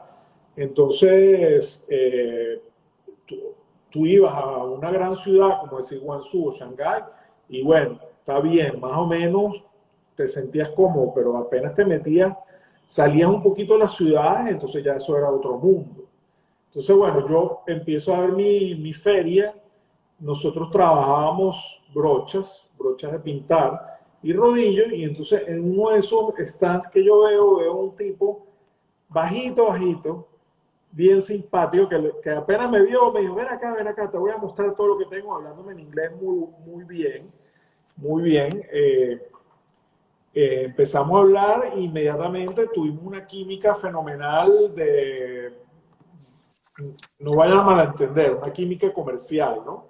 Entonces, tú, tú ibas a una gran ciudad, como decir Guangzhou o Shanghái, y bueno, está bien, más o menos te sentías cómodo, pero apenas te metías, salías un poquito de las ciudades, entonces ya eso era otro mundo. Entonces, bueno, yo empiezo a ver mi feria, nosotros trabajábamos brochas de pintar y rodillos, y entonces en uno de esos stands que yo veo un tipo bajito, bien simpático, que apenas me vio, me dijo, ven acá, te voy a mostrar todo lo que tengo, hablándome en inglés muy bien, muy bien. Empezamos a hablar e inmediatamente tuvimos una química fenomenal no vayan a malentender, una química comercial, ¿no?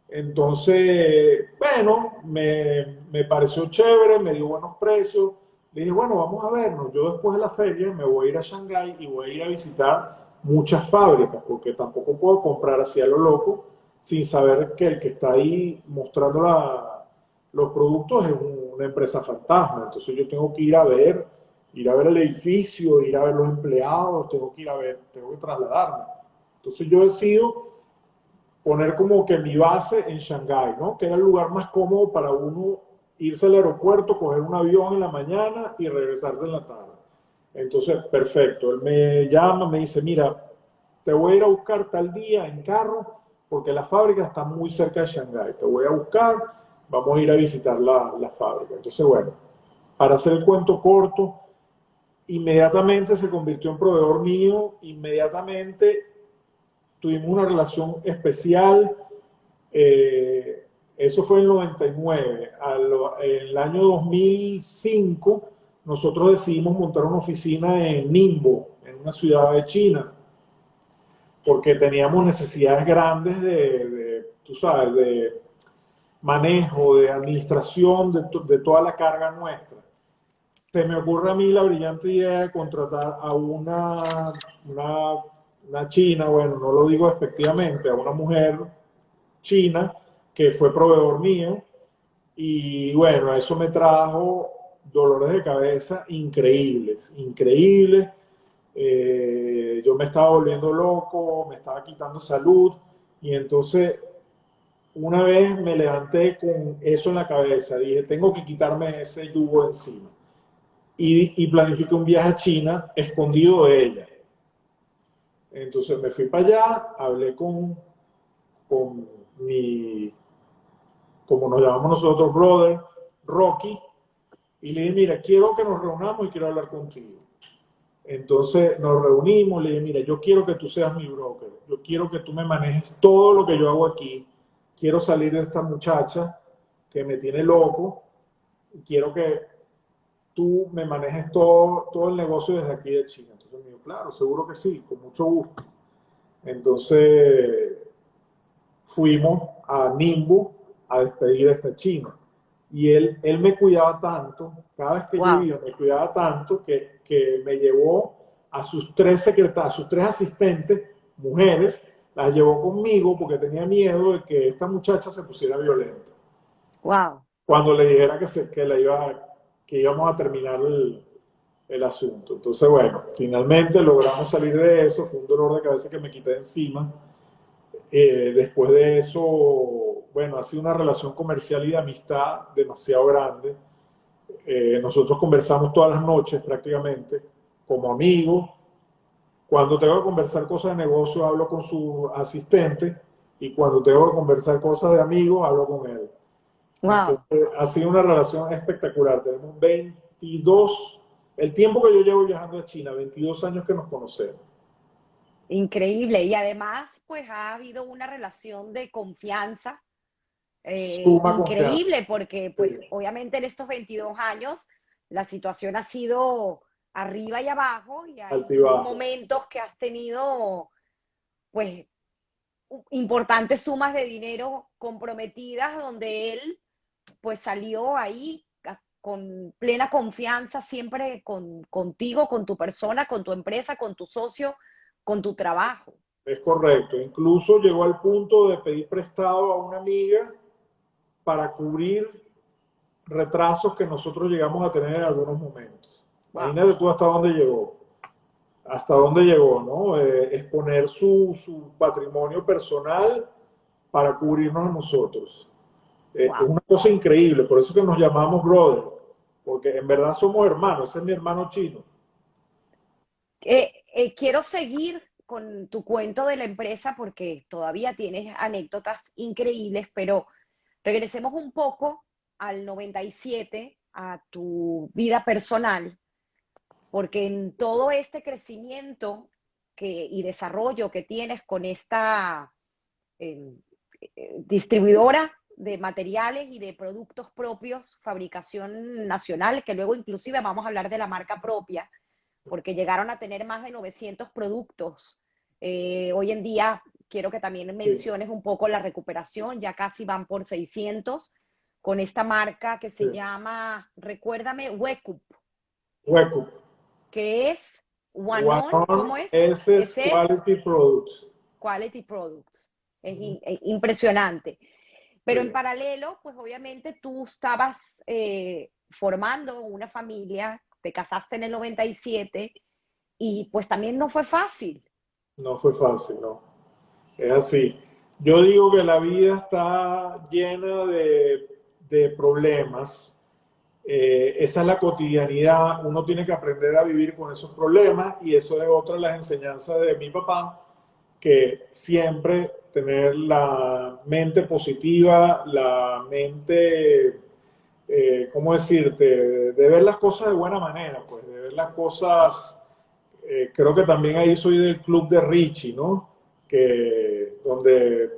Entonces, bueno, me pareció chévere, me dio buenos precios. Le dije, bueno, vamos a vernos. Yo después de la feria me voy a ir a Shanghái y voy a ir a visitar muchas fábricas, porque tampoco puedo comprar así a lo loco sin saber que el que está ahí mostrando los productos es una empresa fantasma. Entonces yo tengo que ir a ver el edificio, ir a ver los empleados, tengo que trasladarme. Entonces yo decido poner como que mi base en Shanghái, ¿no? Que era el lugar más cómodo para uno irse al aeropuerto, coger un avión en la mañana y regresarse en la tarde. Entonces, perfecto. Él me llama, me dice, mira, te voy a ir a buscar tal día en carro porque la fábrica está muy cerca de Shanghái. Te voy a buscar, vamos a ir a visitar la fábrica. Entonces, bueno, para hacer el cuento corto, inmediatamente se convirtió en proveedor mío, inmediatamente tuvimos una relación especial. Eso fue en el 99. En el año 2005, nosotros decidimos montar una oficina en Ningbo, en una ciudad de China, porque teníamos necesidades grandes tú sabes, de manejo, de administración de toda la carga nuestra. Se me ocurre a mí la brillante idea de contratar a una china, bueno, no lo digo despectivamente, a una mujer china que fue proveedor mío, y bueno, eso me trajo dolores de cabeza increíbles. Yo me estaba volviendo loco, me estaba quitando salud, y entonces una vez me levanté con eso en la cabeza. Dije, tengo que quitarme ese yugo encima. Y planifiqué un viaje a China escondido de ella. Entonces me fui para allá, hablé con mi, como nos llamamos nosotros, brother, Rocky, y le dije, mira, quiero que nos reunamos y quiero hablar contigo. Entonces nos reunimos, le dije, mira, yo quiero que tú seas mi broker, yo quiero que tú me manejes todo lo que yo hago aquí, quiero salir de esta muchacha que me tiene loco, y quiero que tú me manejes todo el negocio desde aquí de China. Entonces me dijo, claro, seguro que sí, con mucho gusto. Entonces fuimos a Ningbo a despedir a esta china. Y él me cuidaba tanto, cada vez que yo Wow. iba, me cuidaba tanto que me llevó a sus tres secretarias, a sus tres asistentes, mujeres, las llevó conmigo porque tenía miedo de que esta muchacha se pusiera violenta. Wow. Cuando le dijera que íbamos a terminar el asunto. Entonces, bueno, finalmente logramos salir de eso, fue un dolor de cabeza que me quité de encima. Después de eso, bueno, ha sido una relación comercial y de amistad demasiado grande. Nosotros conversamos todas las noches prácticamente como amigos. Cuando tengo que conversar cosas de negocio, hablo con su asistente y cuando tengo que conversar cosas de amigos, hablo con él. Wow. Entonces, ha sido una relación espectacular. Tenemos 22, el tiempo que yo llevo viajando a China, 22 años que nos conocemos. Increíble. Y además, pues ha habido una relación de confianza Suma confianza. increíble, porque pues Sí, obviamente en estos 22 años la situación ha sido arriba y abajo y hay altibajo. momentos que has tenido pues importantes sumas de dinero comprometidas donde él pues salió ahí con plena confianza siempre contigo, con tu persona, con tu empresa, con tu socio, con tu trabajo. Es correcto. Incluso llegó al punto de pedir prestado a una amiga para cubrir retrasos que nosotros llegamos a tener en algunos momentos. Wow. Imagínate tú hasta dónde llegó, ¿no? Exponer su patrimonio personal para cubrirnos a nosotros. Es Wow. una cosa increíble, por eso que nos llamamos brother, porque en verdad somos hermanos, ese es mi hermano chino. Quiero seguir con tu cuento de la empresa porque todavía tienes anécdotas increíbles, pero regresemos un poco al 97, a tu vida personal, porque en todo este crecimiento y desarrollo que tienes con esta eh, distribuidora de materiales y de productos propios, fabricación nacional, que luego inclusive vamos a hablar de la marca propia, porque llegaron a tener más de 900 productos. Hoy en día quiero que también Sí, menciones un poco la recuperación, ya casi van por 600 con esta marca que sí. se llama, recuérdame, Wekup, Hueco. que es One Wanon, on ¿cómo es? SS Ese es Quality Products. Quality Products. Es Ujú. impresionante. Pero en Sí. paralelo, pues obviamente tú estabas formando una familia, te casaste en el 97 y pues también no fue fácil. No fue fácil, no. Es así. Yo digo que la vida está llena de problemas. Esa es la cotidianidad. Uno tiene que aprender a vivir con esos problemas y eso es otra de las enseñanzas de mi papá, que siempre tener la mente positiva, la mente, ¿cómo decirte? De ver las cosas de buena manera, pues, de ver las cosas. Creo que también ahí soy del club de Richie, ¿no? Donde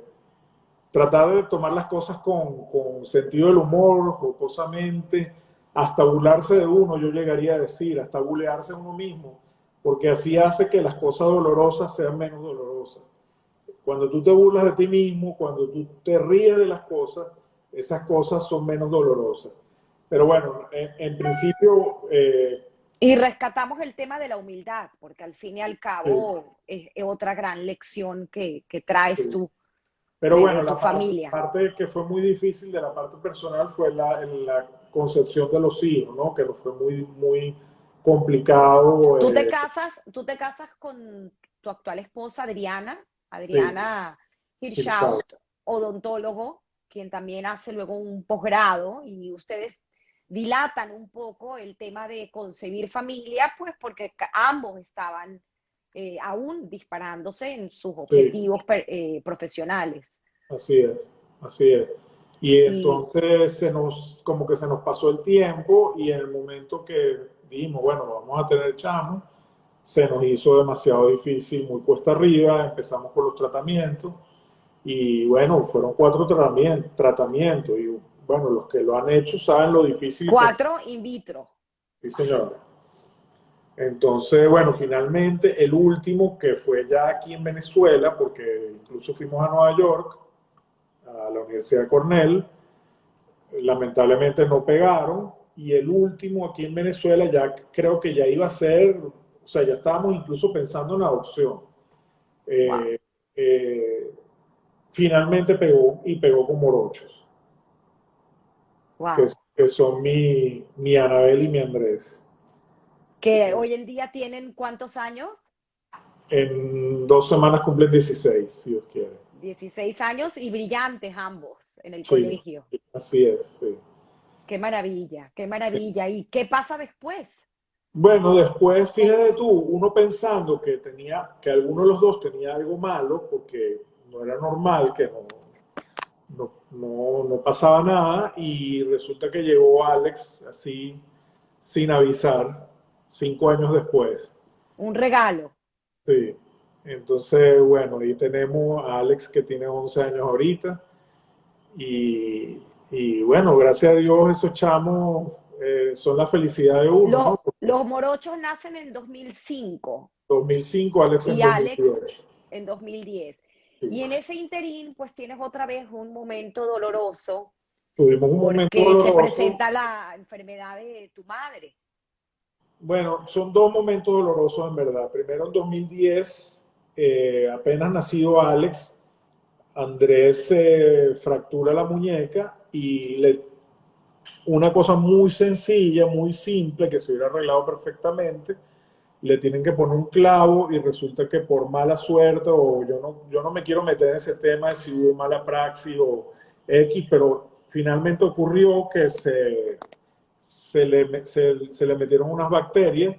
tratar de tomar las cosas con sentido del humor, jocosamente, hasta burlarse de uno, yo llegaría a decir, hasta bulearse a uno mismo, porque así hace que las cosas dolorosas sean menos dolorosas. Cuando tú te burlas de ti mismo, cuando tú te ríes de las cosas, esas cosas son menos dolorosas. Pero bueno, en principio, Y rescatamos el tema de la humildad, porque al fin y al sí, cabo es otra gran lección que traes sí. tú Pero bueno, de tu la familia. parte que fue muy difícil de la parte personal fue la concepción de los hijos, ¿no? Que fue muy complicado. Tú te casas con tu actual esposa, Adriana, Sí, Adriana Hirschau. Hirschaut, odontólogo. quien también hace luego un posgrado, y ustedes dilatan un poco el tema de concebir familia, pues porque ambos estaban aún disparándose en sus Sí, objetivos profesionales. así es, así es. Y Y entonces como que se nos pasó el tiempo y en el momento que dijimos, bueno, vamos a tener chamo, se nos hizo demasiado difícil, muy cuesta arriba, empezamos con los tratamientos y bueno, fueron 4 tratamientos y bueno, los que lo han hecho saben lo difícil que es. 4 in vitro. Sí, señor. Entonces, bueno, finalmente el último que fue ya aquí en Venezuela, porque incluso fuimos a Nueva York, a la Universidad de Cornell, lamentablemente no pegaron, y el último aquí en Venezuela ya creo que ya iba a ser, o sea, ya estábamos incluso pensando en adopción. Wow, Eh, eh, Finalmente pegó y pegó con morochos, que, wow. que son mi Anabel y mi Andrés. Que hoy en día tienen ¿cuántos años? En 2 semanas cumplen 16 si Dios quiere. 16 años y brillantes ambos en el Sí, colegio. así es, sí. Qué maravilla, qué maravilla. ¿Y qué pasa después? Bueno, después, fíjate tú, uno pensando que alguno de los dos tenía algo malo, porque no era normal, que no pasaba nada, y resulta que llegó Alex así, sin avisar, 5 años después. Un regalo. Sí. Entonces, bueno, ahí tenemos a Alex que tiene 11 años ahorita, y bueno, gracias a Dios esos chamos son la felicidad de uno, ¿no? Los morochos nacen en 2005 2005, Alex en y Alex 2010. en 2010. Sí. Y en ese interín, pues tienes otra vez un momento doloroso Tuvimos un momento porque se doloroso. presenta la enfermedad de tu madre. Bueno, son 2 momentos dolorosos en verdad. Primero en 2010, apenas nacido Alex, Andrés se fractura la muñeca y una cosa muy sencilla, muy simple, que se hubiera arreglado perfectamente, le tienen que poner un clavo y resulta que por mala suerte, o yo no me quiero meter en ese tema de si hubo mala praxis o X, pero finalmente ocurrió que se le metieron unas bacterias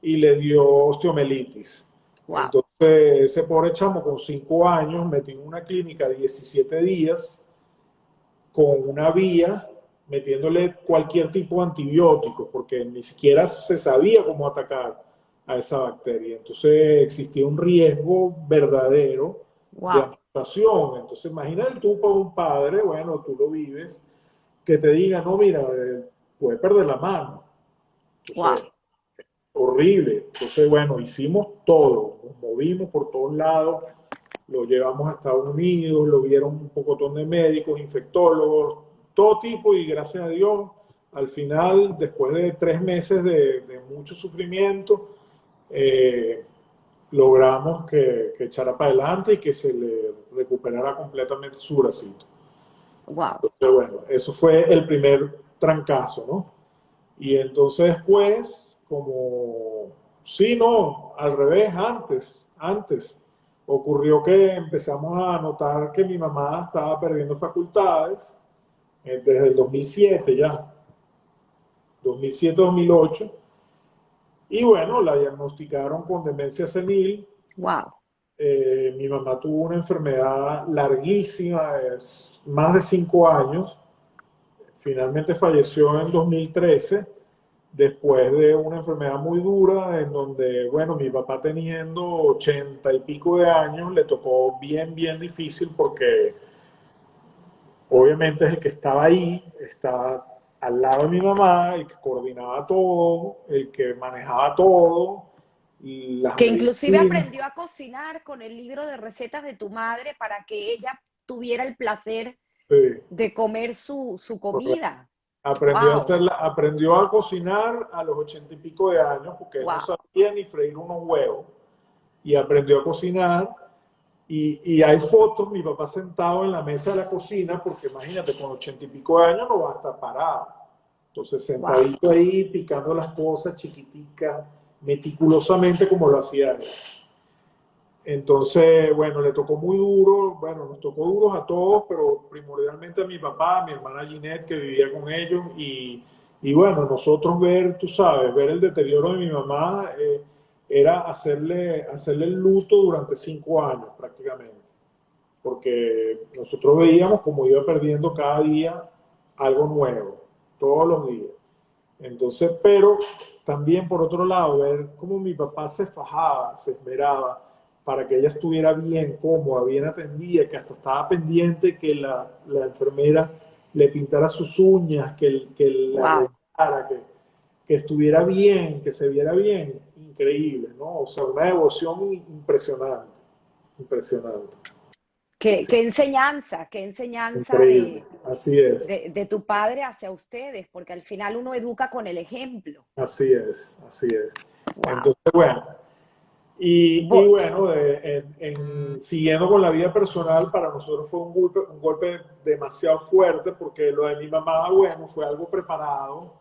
y le dio osteomelitis. Wow, Entonces, ese pobre chamo con 5 años metió en una clínica 17 días con una vía metiéndole cualquier tipo de antibiótico, porque ni siquiera se sabía cómo atacar a esa bacteria. Entonces existía un riesgo verdadero de wow, amputación. Entonces imagínate tú para un padre, bueno, tú lo vives, que te diga, no, mira, puede perder la mano. wow, Entonces, horrible. Entonces, bueno, hicimos todo, nos movimos por todos lados, lo llevamos a Estados Unidos, lo vieron un pocotón de médicos, infectólogos, todo tipo, y gracias a Dios, al final, después de 3 meses de mucho sufrimiento, eh, logramos que echara para adelante y que se le recuperara completamente su bracito. wow. Entonces, bueno, eso fue el primer trancazo, ¿no? Y entonces después, como, sí, no, al revés, antes, ocurrió que empezamos a notar que mi mamá estaba perdiendo facultades desde el 2007 ya, 2007-2008, y bueno, la diagnosticaron con demencia senil. Wow. Mi mamá tuvo una enfermedad larguísima, más de 5 años, finalmente falleció en 2013 después de una enfermedad muy dura en donde, bueno, mi papá teniendo 80 y pico de años le tocó bien, bien difícil porque obviamente es el que estaba ahí, estaba al lado de mi mamá, el que coordinaba todo, el que manejaba todo, y las Que inclusive medicinas. aprendió a cocinar con el libro de recetas de tu madre para que ella tuviera el placer Sí, de comer su correcto. comida. Aprendió Wow, aprendió a cocinar a los 80 y pico de años porque él no wow, sabía ni freír unos huevos y aprendió a cocinar. Y hay fotos, mi papá sentado en la mesa de la cocina, porque imagínate, con 80 y pico de años no va a estar parado. Entonces, wow. sentadito ahí, picando las cosas chiquiticas, meticulosamente como lo hacía él. Entonces, bueno, le tocó muy duro, bueno, nos tocó duros a todos, pero primordialmente a mi papá, a mi hermana Ginette, que vivía con ellos, y bueno, nosotros ver, tú sabes, ver el deterioro de mi mamá, era hacerle el luto durante 5 años prácticamente, porque nosotros veíamos como iba perdiendo cada día algo nuevo, todos los días. Entonces, pero también por otro lado, ver cómo mi papá se fajaba, se esmeraba para que ella estuviera bien, cómoda, bien atendida, que hasta estaba pendiente que la enfermera le pintara sus uñas, que la Wow. arreglara, que estuviera bien, que se viera bien. Increíble, ¿no? O sea, una devoción impresionante, impresionante. Así, Qué enseñanza increíble, así es. de tu padre hacia ustedes, porque al final uno educa con el ejemplo. Así es, así es. Wow. Entonces, bueno, y Bo- bueno, siguiendo con la vida personal, para nosotros fue un golpe demasiado fuerte porque lo de mi mamá, bueno, fue algo preparado.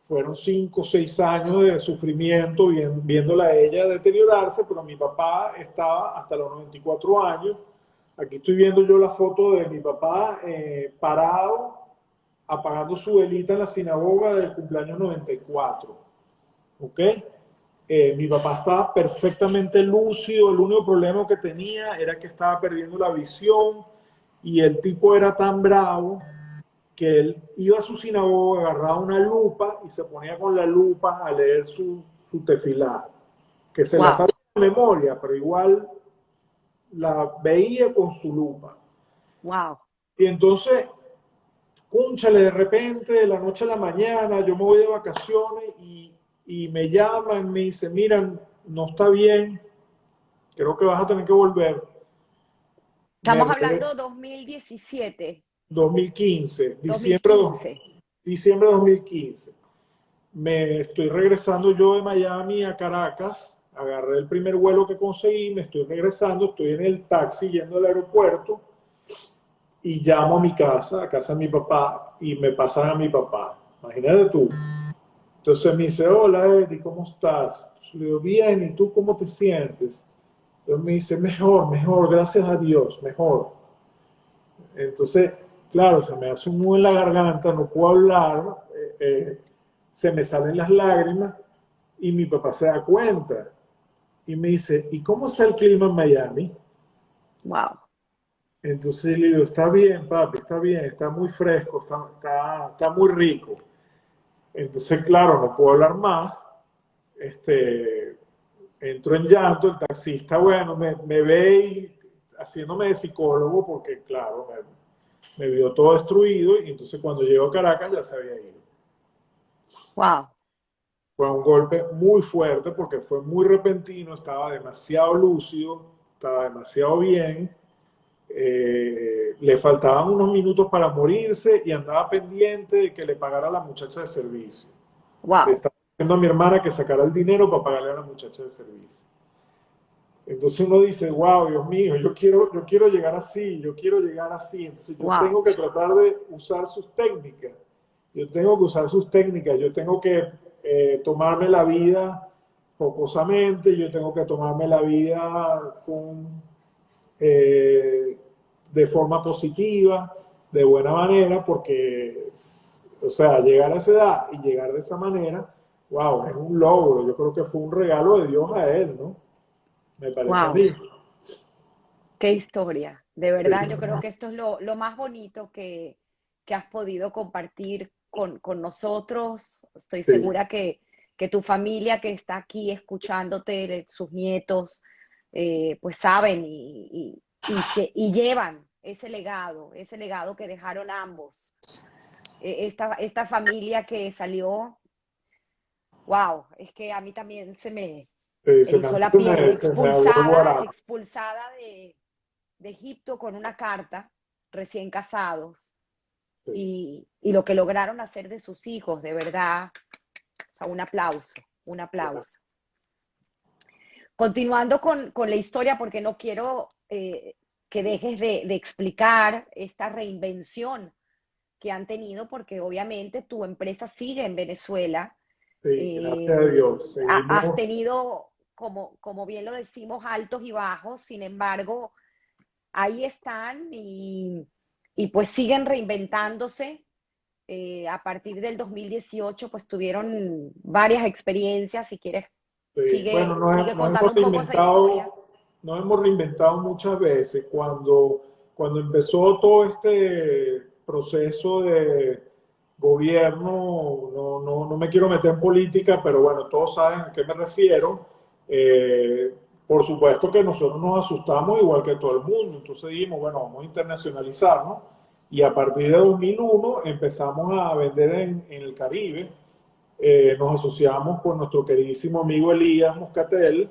Fueron 5 o 6 años de sufrimiento viéndola a ella deteriorarse, pero mi papá estaba hasta los 94 años. Aquí estoy viendo yo la foto de mi papá parado, apagando su velita en la sinagoga del cumpleaños 94. ¿Ok? Mi papá estaba perfectamente lúcido, el único problema que tenía era que estaba perdiendo la visión y el tipo era tan bravo que él iba a su sinagoga, agarraba una lupa y se ponía con la lupa a leer su tefilá, que se la wow. sabe de memoria, pero igual la veía con su lupa. Wow. Y entonces, cónchale, de repente, de la noche a la mañana, yo me voy de vacaciones y me llaman, me dicen, miran, no está bien, creo que vas a tener que volver. Me Estamos regreso hablando 2017, 2015, 2015. diciembre de 2015. Me estoy regresando yo de Miami a Caracas, agarré el primer vuelo que conseguí, me estoy regresando, estoy en el taxi yendo al aeropuerto y llamo a mi casa, a casa de mi papá, y me pasan a mi papá. Imagínate tú. Entonces me dice, hola Eddie, ¿cómo estás? Le digo, bien, ¿y tú cómo te sientes? Entonces me dice, mejor, mejor, gracias a Dios, mejor. Entonces, claro, se me hace un nudo en la garganta, no puedo hablar, se me salen las lágrimas y mi papá se da cuenta y me dice, ¿y cómo está el clima en Miami? Wow. Entonces le digo, está bien, papi, está bien, está muy fresco, está muy rico. Entonces, claro, no puedo hablar más. Este, entro en llanto, el taxista, bueno, me ve haciéndome de psicólogo porque, claro, me vio todo destruido y entonces cuando llego a Caracas ya se había ido. Wow. Fue un golpe muy fuerte porque fue muy repentino, estaba demasiado lúcido, estaba demasiado bien, le faltaban unos minutos para morirse y andaba pendiente de que le pagara a la muchacha de servicio. Le Wow. estaba diciendo a mi hermana que sacara el dinero para pagarle a la muchacha de servicio. Entonces uno dice, wow, Dios mío, yo quiero llegar así, yo quiero llegar así. Entonces yo Wow. tengo que tratar de usar sus técnicas. Yo tengo que usar sus técnicas. Yo tengo que tomarme la vida jocosamente. Yo tengo que tomarme la vida eh, de forma positiva, de buena manera, porque, o sea, llegar a esa edad y llegar de esa manera, wow, es un logro. Yo creo que fue un regalo de Dios a él, ¿no? Me parece a Wow. mí. Qué historia. De Sí, verdad, yo creo que esto es lo más bonito que has podido compartir con nosotros. Estoy sí, segura que tu familia que está aquí escuchándote, sus nietos, pues saben y llevan ese legado que dejaron ambos. Esta familia que salió, wow, es que a mí también me se me, erizó la piel, se me abrió el guarapo. expulsada de Egipto con una carta, recién casados, Sí, y lo que lograron hacer de sus hijos, de verdad, o sea, un aplauso, un aplauso. Continuando con la historia, porque no quiero que dejes de explicar esta reinvención que han tenido, porque obviamente tu empresa sigue en Venezuela. sí, gracias a Dios. Has Seguimos. tenido como bien lo decimos, altos y bajos. Sin embargo, ahí están y pues siguen reinventándose. A partir del 2018, pues tuvieron varias experiencias. Si quieres, Sí, bueno, sigue contando un poco esa historia. nos hemos reinventado muchas veces. Cuando empezó todo este proceso de gobierno, no me quiero meter en política, pero bueno, todos saben a qué me refiero. Por supuesto que nosotros nos asustamos igual que todo el mundo, entonces dijimos, bueno, vamos a internacionalizarnos y a partir de 2001 empezamos a vender en el Caribe. Nos asociamos con nuestro queridísimo amigo Elías Moscatel,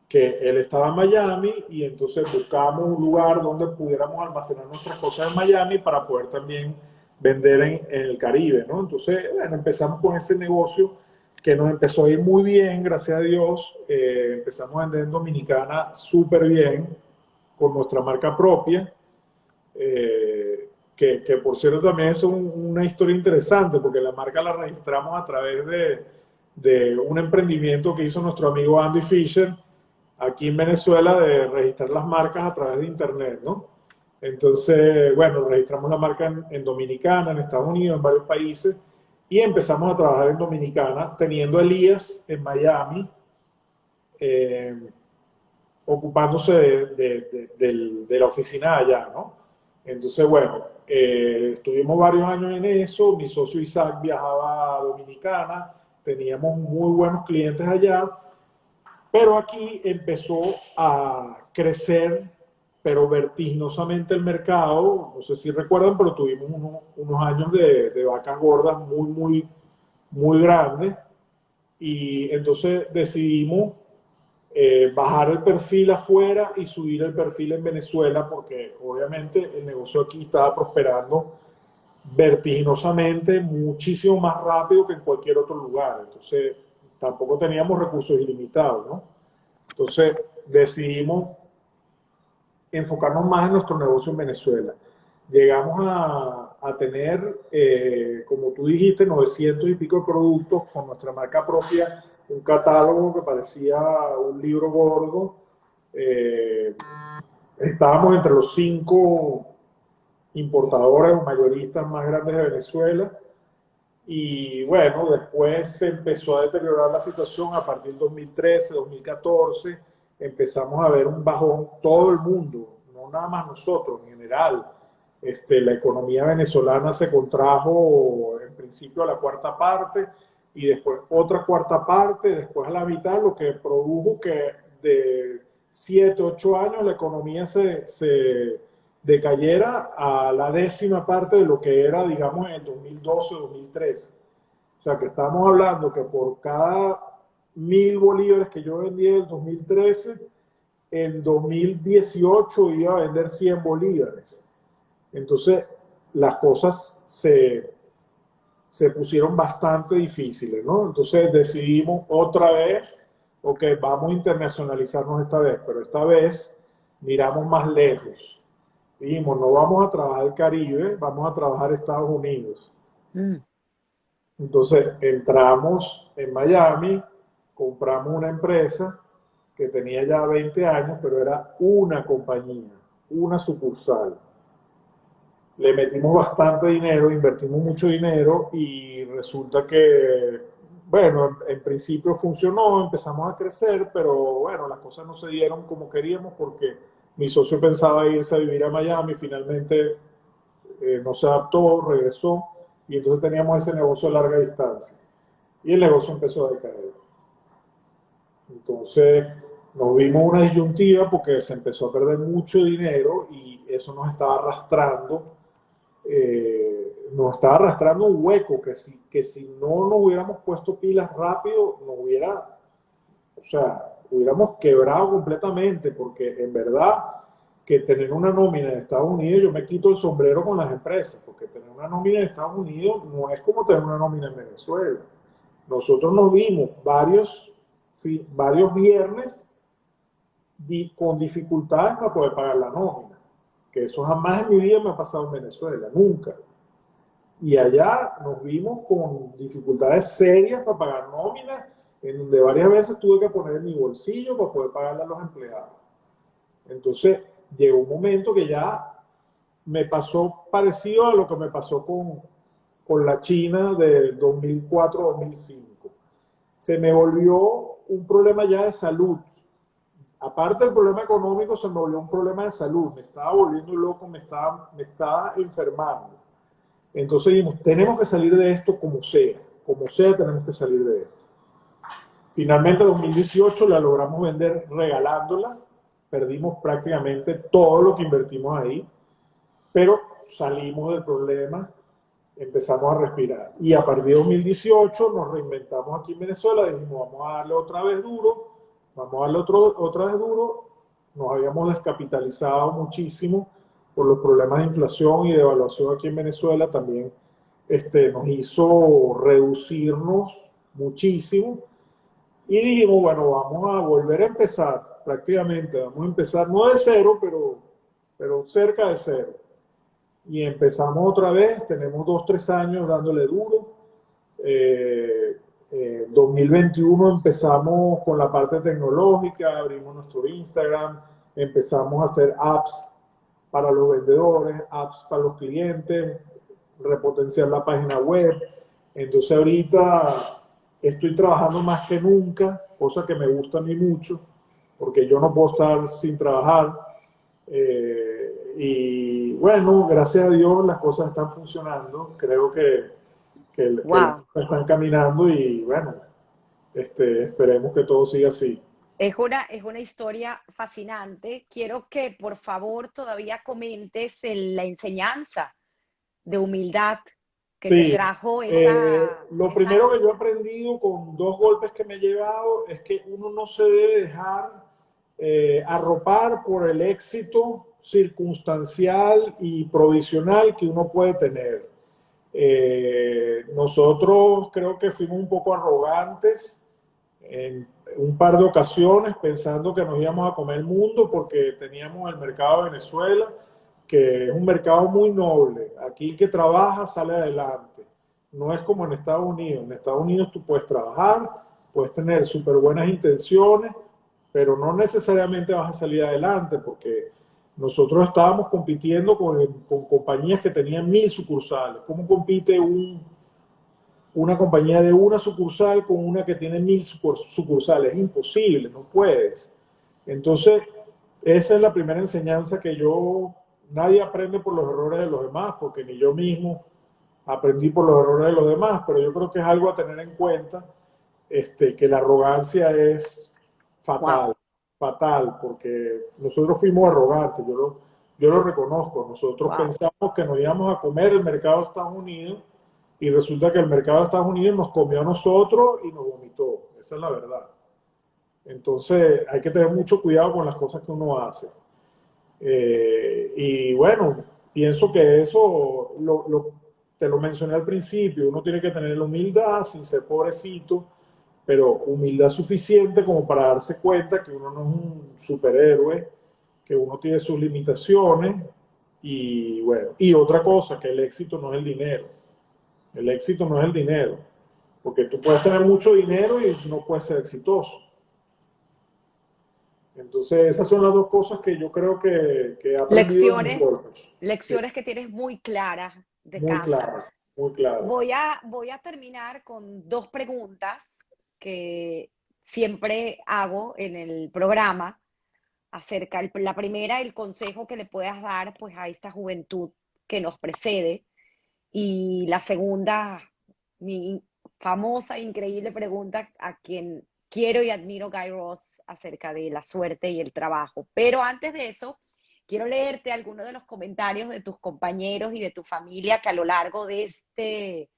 que él estaba en Miami, y entonces buscamos un lugar donde pudiéramos almacenar nuestras cosas en Miami para poder también vender en el Caribe, ¿no? Entonces, bueno, empezamos con ese negocio que nos empezó a ir muy bien, gracias a Dios. Empezamos a vender en Dominicana súper bien, con nuestra marca propia. Que por cierto también es una historia interesante, porque la marca la registramos a través de un emprendimiento que hizo nuestro amigo Andy Fisher aquí en Venezuela, de registrar las marcas a través de internet, ¿no? Entonces, bueno, registramos la marca en Dominicana, en Estados Unidos, en varios países, y empezamos a trabajar en Dominicana, teniendo a Elías en Miami, eh, ocupándose de la oficina allá, ¿no? Entonces, bueno, estuvimos varios años en eso. Mi socio Isaac viajaba a Dominicana, teníamos muy buenos clientes allá, pero aquí empezó a crecer, pero vertiginosamente el mercado. No sé si recuerdan, pero tuvimos unos años de vacas gordas muy grandes, y entonces decidimos bajar el perfil afuera y subir el perfil en Venezuela, porque obviamente el negocio aquí estaba prosperando vertiginosamente, muchísimo más rápido que en cualquier otro lugar. Entonces, tampoco teníamos recursos ilimitados, ¿no? Entonces, decidimos enfocarnos más en nuestro negocio en Venezuela. Llegamos a tener, como tú dijiste, 900 y pico de productos con nuestra marca propia, un catálogo que parecía un libro gordo. Estábamos entre los 5 importadores o mayoristas más grandes de Venezuela. Y bueno, después se empezó a deteriorar la situación a partir del 2013, 2014. Empezamos a ver un bajón, todo el mundo, no nada más nosotros, en general. La economía venezolana se contrajo en principio a la cuarta parte, y después otra cuarta parte, después a la mitad, lo que produjo que de 7, 8 años la economía se decayera a la 10ª parte de lo que era, digamos, en el 2012 o 2013. O sea, que estamos hablando que por cada 1.000 bolívares que yo vendía en el 2013, en 2018 iba a vender 100 bolívares. Entonces, las cosas se pusieron bastante difíciles, ¿no? Entonces decidimos otra vez, ok, vamos a internacionalizarnos esta vez, pero esta vez miramos más lejos. Dijimos, no vamos a trabajar el Caribe, vamos a trabajar Estados Unidos. Entonces entramos en Miami, compramos una empresa que tenía ya 20 años, pero era una compañía, una sucursal. Le metimos bastante dinero, invertimos mucho dinero, y resulta que, bueno, en principio funcionó, empezamos a crecer, pero bueno, las cosas no se dieron como queríamos, porque mi socio pensaba irse a vivir a Miami, finalmente no se adaptó, regresó, y entonces teníamos ese negocio a larga distancia. Y el negocio empezó a decaer. Entonces nos vimos una disyuntiva, porque se empezó a perder mucho dinero y eso nos estaba arrastrando un hueco que si no nos hubiéramos puesto pilas rápido, hubiéramos quebrado completamente, porque en verdad que tener una nómina en Estados Unidos, yo me quito el sombrero con las empresas, porque tener una nómina en Estados Unidos no es como tener una nómina en Venezuela. Nosotros nos vimos varios viernes con dificultades para poder pagar la nómina, que eso jamás en mi vida me ha pasado en Venezuela, nunca. Y allá nos vimos con dificultades serias para pagar nómina, en donde varias veces tuve que poner mi bolsillo para poder pagarle a los empleados. Entonces, llegó un momento que ya me pasó parecido a lo que me pasó con la China de 2004-2005. Se me volvió un problema ya de salud. Aparte del problema económico, se me volvió un problema de salud. Me estaba volviendo loco, me estaba enfermando. Entonces dijimos, tenemos que salir de esto como sea tenemos que salir de esto. Finalmente en 2018 la logramos vender regalándola, perdimos prácticamente todo lo que invertimos ahí, pero salimos del problema, empezamos a respirar. Y a partir de 2018 nos reinventamos aquí en Venezuela, dijimos vamos a darle otra vez duro, vamos a darle otra vez duro. Nos habíamos descapitalizado muchísimo por los problemas de inflación y de devaluación aquí en Venezuela, también nos hizo reducirnos muchísimo. Y dijimos, bueno, vamos a volver a empezar prácticamente, vamos a empezar no de cero, pero cerca de cero. Y empezamos otra vez, tenemos 2, 3 años dándole duro. 2021 empezamos con la parte tecnológica, abrimos nuestro Instagram, empezamos a hacer apps para los vendedores, apps para los clientes, repotenciar la página web. Entonces ahorita estoy trabajando más que nunca, cosa que me gusta a mí mucho, porque yo no puedo estar sin trabajar. Y bueno, gracias a Dios las cosas están funcionando. Creo que las Wow. cosas están caminando y bueno, esperemos que todo siga así. Es una historia fascinante. Quiero que por favor todavía comentes la enseñanza de humildad que te Sí, trajo lo primero que yo he aprendido con 2 golpes que me he llevado es que uno no se debe dejar arropar por el éxito circunstancial y provisional que uno puede tener. Nosotros creo que fuimos un poco arrogantes en un par de ocasiones pensando que nos íbamos a comer el mundo porque teníamos el mercado de Venezuela, que es un mercado muy noble. Aquí el que trabaja sale adelante. No es como en Estados Unidos. En Estados Unidos tú puedes trabajar, puedes tener súper buenas intenciones, pero no necesariamente vas a salir adelante porque nosotros estábamos compitiendo con compañías que tenían 1000 sucursales. ¿Cómo compite una compañía de una sucursal con una que tiene 1000 sucursales? Es imposible, no puedes. Entonces, esa es la primera enseñanza que nadie aprende por los errores de los demás, porque ni yo mismo aprendí por los errores de los demás, pero yo creo que es algo a tener en cuenta, que la arrogancia es fatal, wow, fatal, porque nosotros fuimos arrogantes, yo lo reconozco, nosotros wow. pensamos que nos íbamos a comer el mercado de Estados Unidos y resulta que el mercado de Estados Unidos nos comió a nosotros y nos vomitó, esa es la verdad. Entonces hay que tener mucho cuidado con las cosas que uno hace. Y bueno, pienso que eso te lo mencioné al principio, uno tiene que tener la humildad sin ser pobrecito, pero humildad suficiente como para darse cuenta que uno no es un superhéroe, que uno tiene sus limitaciones y bueno, y otra cosa, que el éxito no es el dinero, el éxito no es el dinero, porque tú puedes tener mucho dinero y no puedes ser exitoso. Entonces, esas son las 2 cosas que yo creo que he aprendido en mis Lecciones, golpes. Sí, lecciones que tienes muy claras de muy casa. claras, muy claras. Voy a terminar con dos preguntas que siempre hago en el programa la primera, el consejo que le puedas dar pues a esta juventud que nos precede, y la segunda, mi famosa, increíble pregunta a quien quiero y admiro, Guy Raz, acerca de la suerte y el trabajo. Pero antes de eso, quiero leerte algunos de los comentarios de tus compañeros y de tu familia que a lo largo de este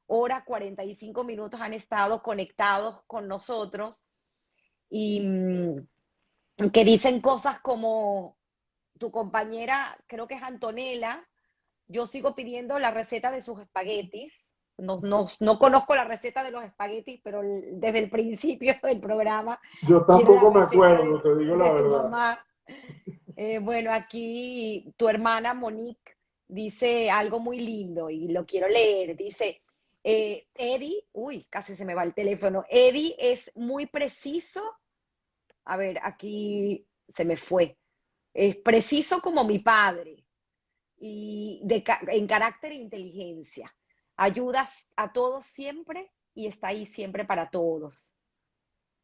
hora 45 minutos han estado conectados con nosotros y que dicen cosas como tu compañera, creo que es Antonella, yo sigo pidiendo la receta de sus espaguetis. No conozco la receta de los espaguetis, pero desde el principio del programa Yo quiero la tampoco me receta acuerdo, te digo la de tu verdad. mamá. Bueno, aquí tu hermana Monique dice algo muy lindo y lo quiero leer. Dice, Eddie, uy, casi se me va el teléfono. Eddie es muy preciso. A ver, aquí se me fue. Es preciso como mi padre y en carácter e inteligencia. Ayuda a todos siempre y está ahí siempre para todos.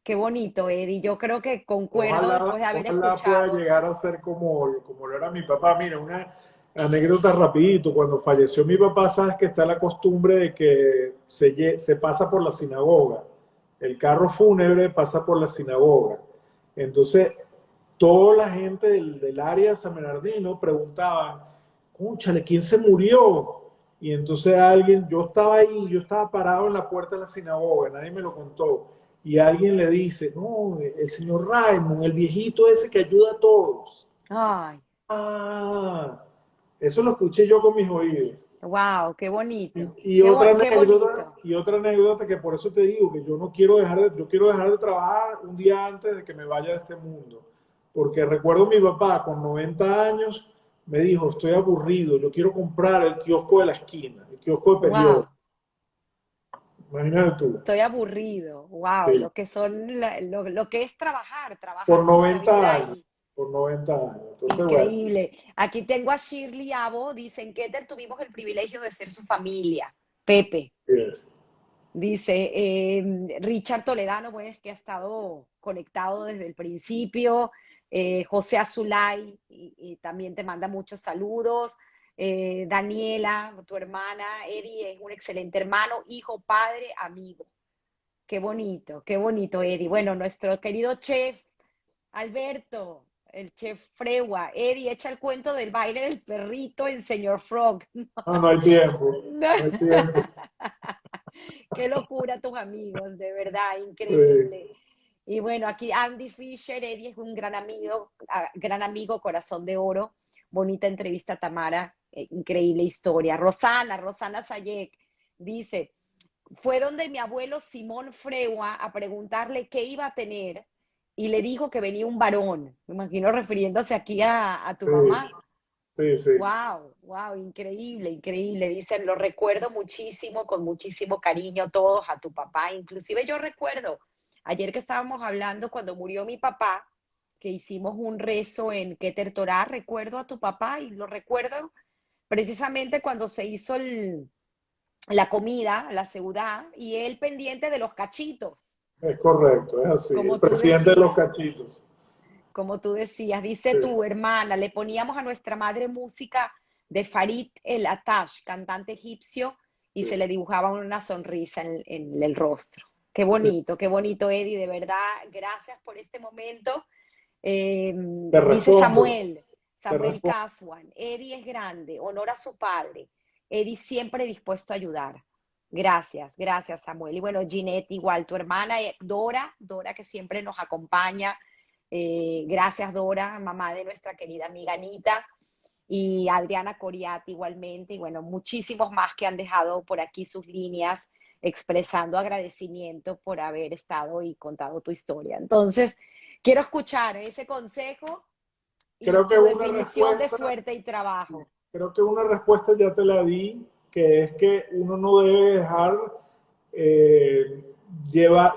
Qué bonito, Eddie. Yo creo que concuerdo después Ojalá, de haber ojalá pueda escuchado. llegar a ser como lo era mi papá. Mira, una anécdota rapidito. Cuando falleció mi papá, sabes que está la costumbre de que se pasa por la sinagoga. El carro fúnebre pasa por la sinagoga. Entonces, toda la gente del área de San Bernardino preguntaba, cónchale, ¿quién se murió? Y entonces alguien, yo estaba ahí, yo estaba parado en la puerta de la sinagoga, nadie me lo contó. Y alguien le dice, no, el señor Raymond, el viejito ese que ayuda a todos. Ay, Ah, eso lo escuché yo con mis oídos. wow, qué bonito. Y otra Qué anécdota, bonito. y otra anécdota que por eso te digo que yo no quiero yo quiero dejar de trabajar un día antes de que me vaya de este mundo. Porque recuerdo a mi papá con 90 años me dijo, estoy aburrido, yo quiero comprar el kiosco de la esquina, el kiosco de periódico. Wow, Imagínate tú. estoy aburrido. Wow, Sí. lo que son, lo que es trabajar, Por trabajas toda la 90 vida años, y por 90 años. Entonces, bueno, increíble. Aquí tengo a Shirley Abo, dice, en Keter tuvimos el privilegio de ser su familia. Pepe. es. Dice Richard Toledano, bueno, es que ha estado conectado desde el principio. José Azulay y también te manda muchos saludos. Daniela, tu hermana, Eddie es un excelente hermano, hijo, padre, amigo. Qué bonito, Eddie. Bueno, nuestro querido chef Alberto, el chef Frewa, Eddie, echa el cuento del baile del perrito en Señor Frog. No, no hay tiempo, No. no hay tiempo. Qué locura tus amigos, de verdad, increíble. Sí. Y bueno, aquí Andy Fisher, Eddie es un gran amigo, corazón de oro. Bonita entrevista, Tamara, increíble historia. Rosana Sayek dice, fue donde mi abuelo Simón Freua a preguntarle qué iba a tener y le dijo que venía un varón. Me imagino refiriéndose aquí a tu Sí, mamá. sí, sí. Wow, wow, increíble, increíble. Dicen, lo recuerdo muchísimo, con muchísimo cariño todos a tu papá. Inclusive yo recuerdo, ayer que estábamos hablando cuando murió mi papá, que hicimos un rezo en Keter Torah, recuerdo a tu papá y lo recuerdo precisamente cuando se hizo la comida, la seudá, y él pendiente de los cachitos, Es correcto, es así. El como tú presidente de los decías. cachitos. Como tú decías, dice Sí, tu hermana, le poníamos a nuestra madre música de Farid El Atash, cantante egipcio, y se sí. le dibujaba una sonrisa en el rostro. Sí. Qué bonito, Eddie, de verdad, gracias por este momento. Eh, Te dice respondo, te Samuel respondo. Caswan, Eddie es grande, honor a su padre, Eddie siempre dispuesto a ayudar. Gracias, gracias Samuel. Y bueno, Ginette, igual, tu hermana Dora que siempre nos acompaña. Gracias Dora, mamá de nuestra querida amiga Anita. Y Adriana Coriati igualmente. Y bueno, muchísimos más que han dejado por aquí sus líneas expresando agradecimiento por haber estado y contado tu historia. Entonces, quiero escuchar ese consejo y Creo que tu una definición de respuesta, suerte y trabajo. creo que una respuesta ya te la di, que es que uno no debe eh,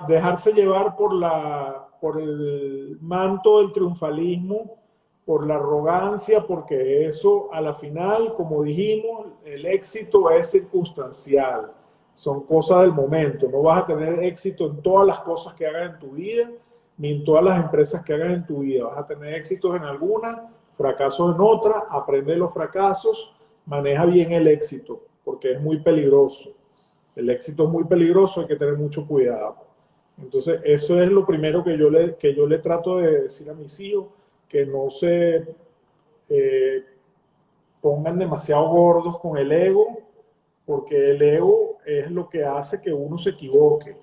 dejarse llevar por el manto del triunfalismo, por la arrogancia, porque eso a la final, como dijimos, el éxito es circunstancial, son cosas del momento, no vas a tener éxito en todas las cosas que hagas en tu vida, ni en todas las empresas que hagas en tu vida, vas a tener éxitos en algunas, fracasos en otras, aprende de los fracasos, maneja bien el éxito, porque es muy peligroso. El éxito es muy peligroso, hay que tener mucho cuidado. Entonces, eso es lo primero que yo le trato de decir a mis hijos, que no se eh, pongan demasiado gordos con el ego, porque el ego es lo que hace que uno se equivoque.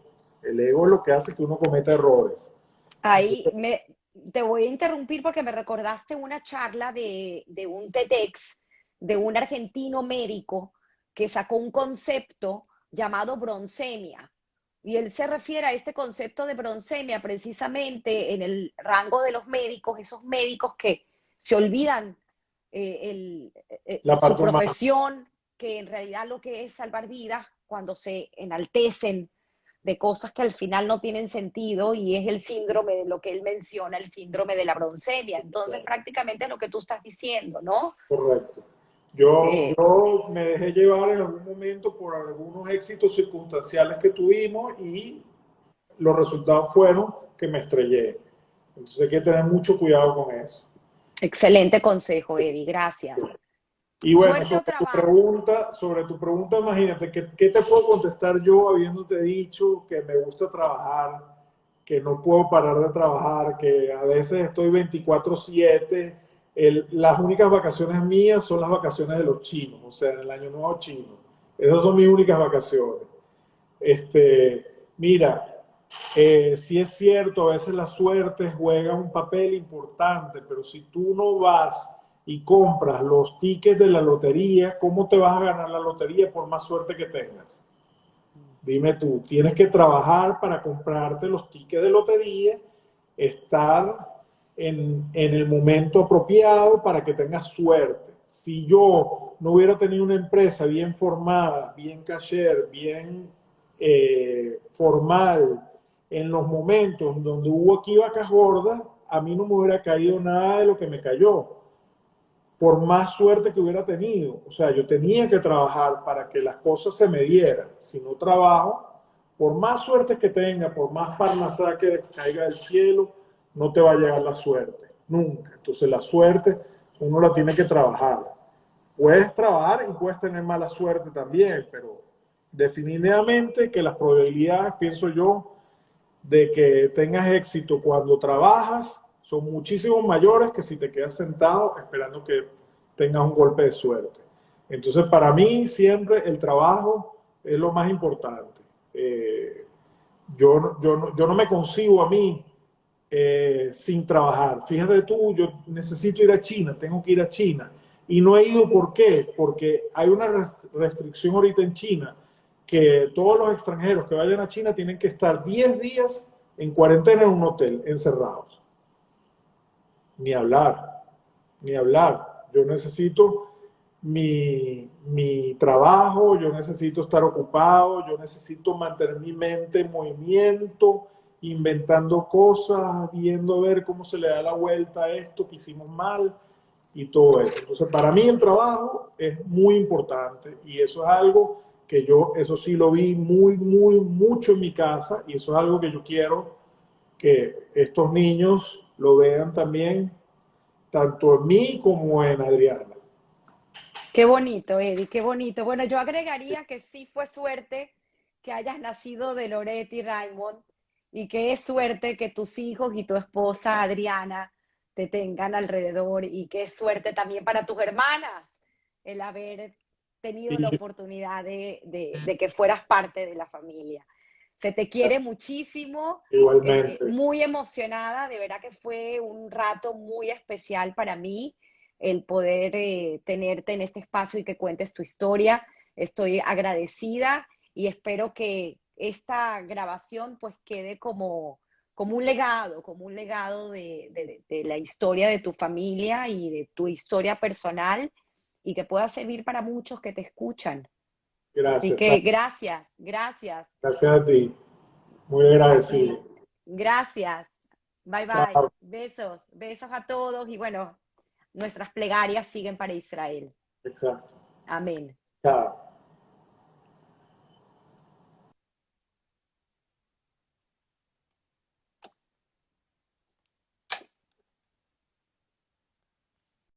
El ego es lo que hace que uno cometa errores. Ahí Entonces, te voy a interrumpir porque me recordaste una charla de un TEDx de un argentino médico que sacó un concepto llamado broncemia. Y él se refiere a este concepto de broncemia precisamente en el rango de los médicos, esos médicos que se olvidan la su parte humana. profesión, que en realidad lo que es salvar vidas, cuando se enaltecen de cosas que al final no tienen sentido, y es el síndrome de lo que él menciona, el síndrome de la broncemia. Entonces, prácticamente es lo que tú estás diciendo, ¿no? Correcto. Yo, Eh, yo me dejé llevar en algún momento por algunos éxitos circunstanciales que tuvimos y los resultados fueron que me estrellé. Entonces hay que tener mucho cuidado con eso. Excelente consejo, Eddie, gracias. Y bueno, Suerte o trabajo. sobre tu pregunta, imagínate, ¿qué te puedo contestar yo habiéndote dicho que me gusta trabajar, que no puedo parar de trabajar, que a veces estoy 24/7? Las únicas vacaciones mías son las vacaciones de los chinos, o sea, en el año nuevo chino. Esas son mis únicas vacaciones. Mira, sí es cierto, a veces la suerte juega un papel importante, pero si tú no vas y compras los tickets de la lotería, ¿cómo te vas a ganar la lotería por más suerte que tengas? Dime tú, tienes que trabajar para comprarte los tickets de lotería, estar en el momento apropiado para que tengas suerte. Si yo no hubiera tenido una empresa bien formada, bien cashier, bien formal, en los momentos donde hubo aquí vacas gordas, a mí no me hubiera caído nada de lo que me cayó, por más suerte que hubiera tenido. O sea, yo tenía que trabajar para que las cosas se me dieran. Si no trabajo, por más suerte que tenga, por más parnasá que caiga del cielo, no te va a llegar la suerte. Nunca. Entonces la suerte uno la tiene que trabajar. Puedes trabajar y puedes tener mala suerte también, pero definitivamente que las probabilidades, pienso yo, de que tengas éxito cuando trabajas son muchísimo mayores que si te quedas sentado esperando que tengas un golpe de suerte. Entonces, para mí siempre el trabajo es lo más importante. Yo no me concibo a mí sin trabajar. Fíjate tú, yo necesito ir a China, tengo que ir a China. Y no he ido, ¿por qué? Porque hay una restricción ahorita en China, que todos los extranjeros que vayan a China tienen que estar 10 días en cuarentena en un hotel, encerrados. Ni hablar, ni hablar. Yo necesito mi trabajo, yo necesito estar ocupado, yo necesito mantener mi mente en movimiento, inventando cosas, viendo a ver cómo se le da la vuelta a esto que hicimos mal y todo eso. Entonces, para mí el trabajo es muy importante y eso es algo que yo, eso sí lo vi mucho en mi casa y eso es algo que yo quiero que estos niños lo vean también, tanto en mí como en Adriana. Qué bonito, Eddie, qué bonito. Bueno, yo agregaría que sí fue suerte que hayas nacido de Loretti y Raymond, y que es suerte que tus hijos y tu esposa Adriana te tengan alrededor, y que es suerte también para tus hermanas el haber tenido la Y oportunidad de que fueras parte de la familia. Se te quiere muchísimo, igualmente, muy emocionada, de verdad que fue un rato muy especial para mí el poder tenerte en este espacio y que cuentes tu historia. Estoy agradecida y espero que esta grabación pues quede como un legado de la historia de tu familia y de tu historia personal, y que pueda servir para muchos que te escuchan. Así gracias, que gracias, gracias. gracias a ti, muy A ti, agradecido. gracias. Bye bye. Chao, Besos, besos a todos, y bueno, nuestras plegarias siguen para Israel. exacto, Amén. chao.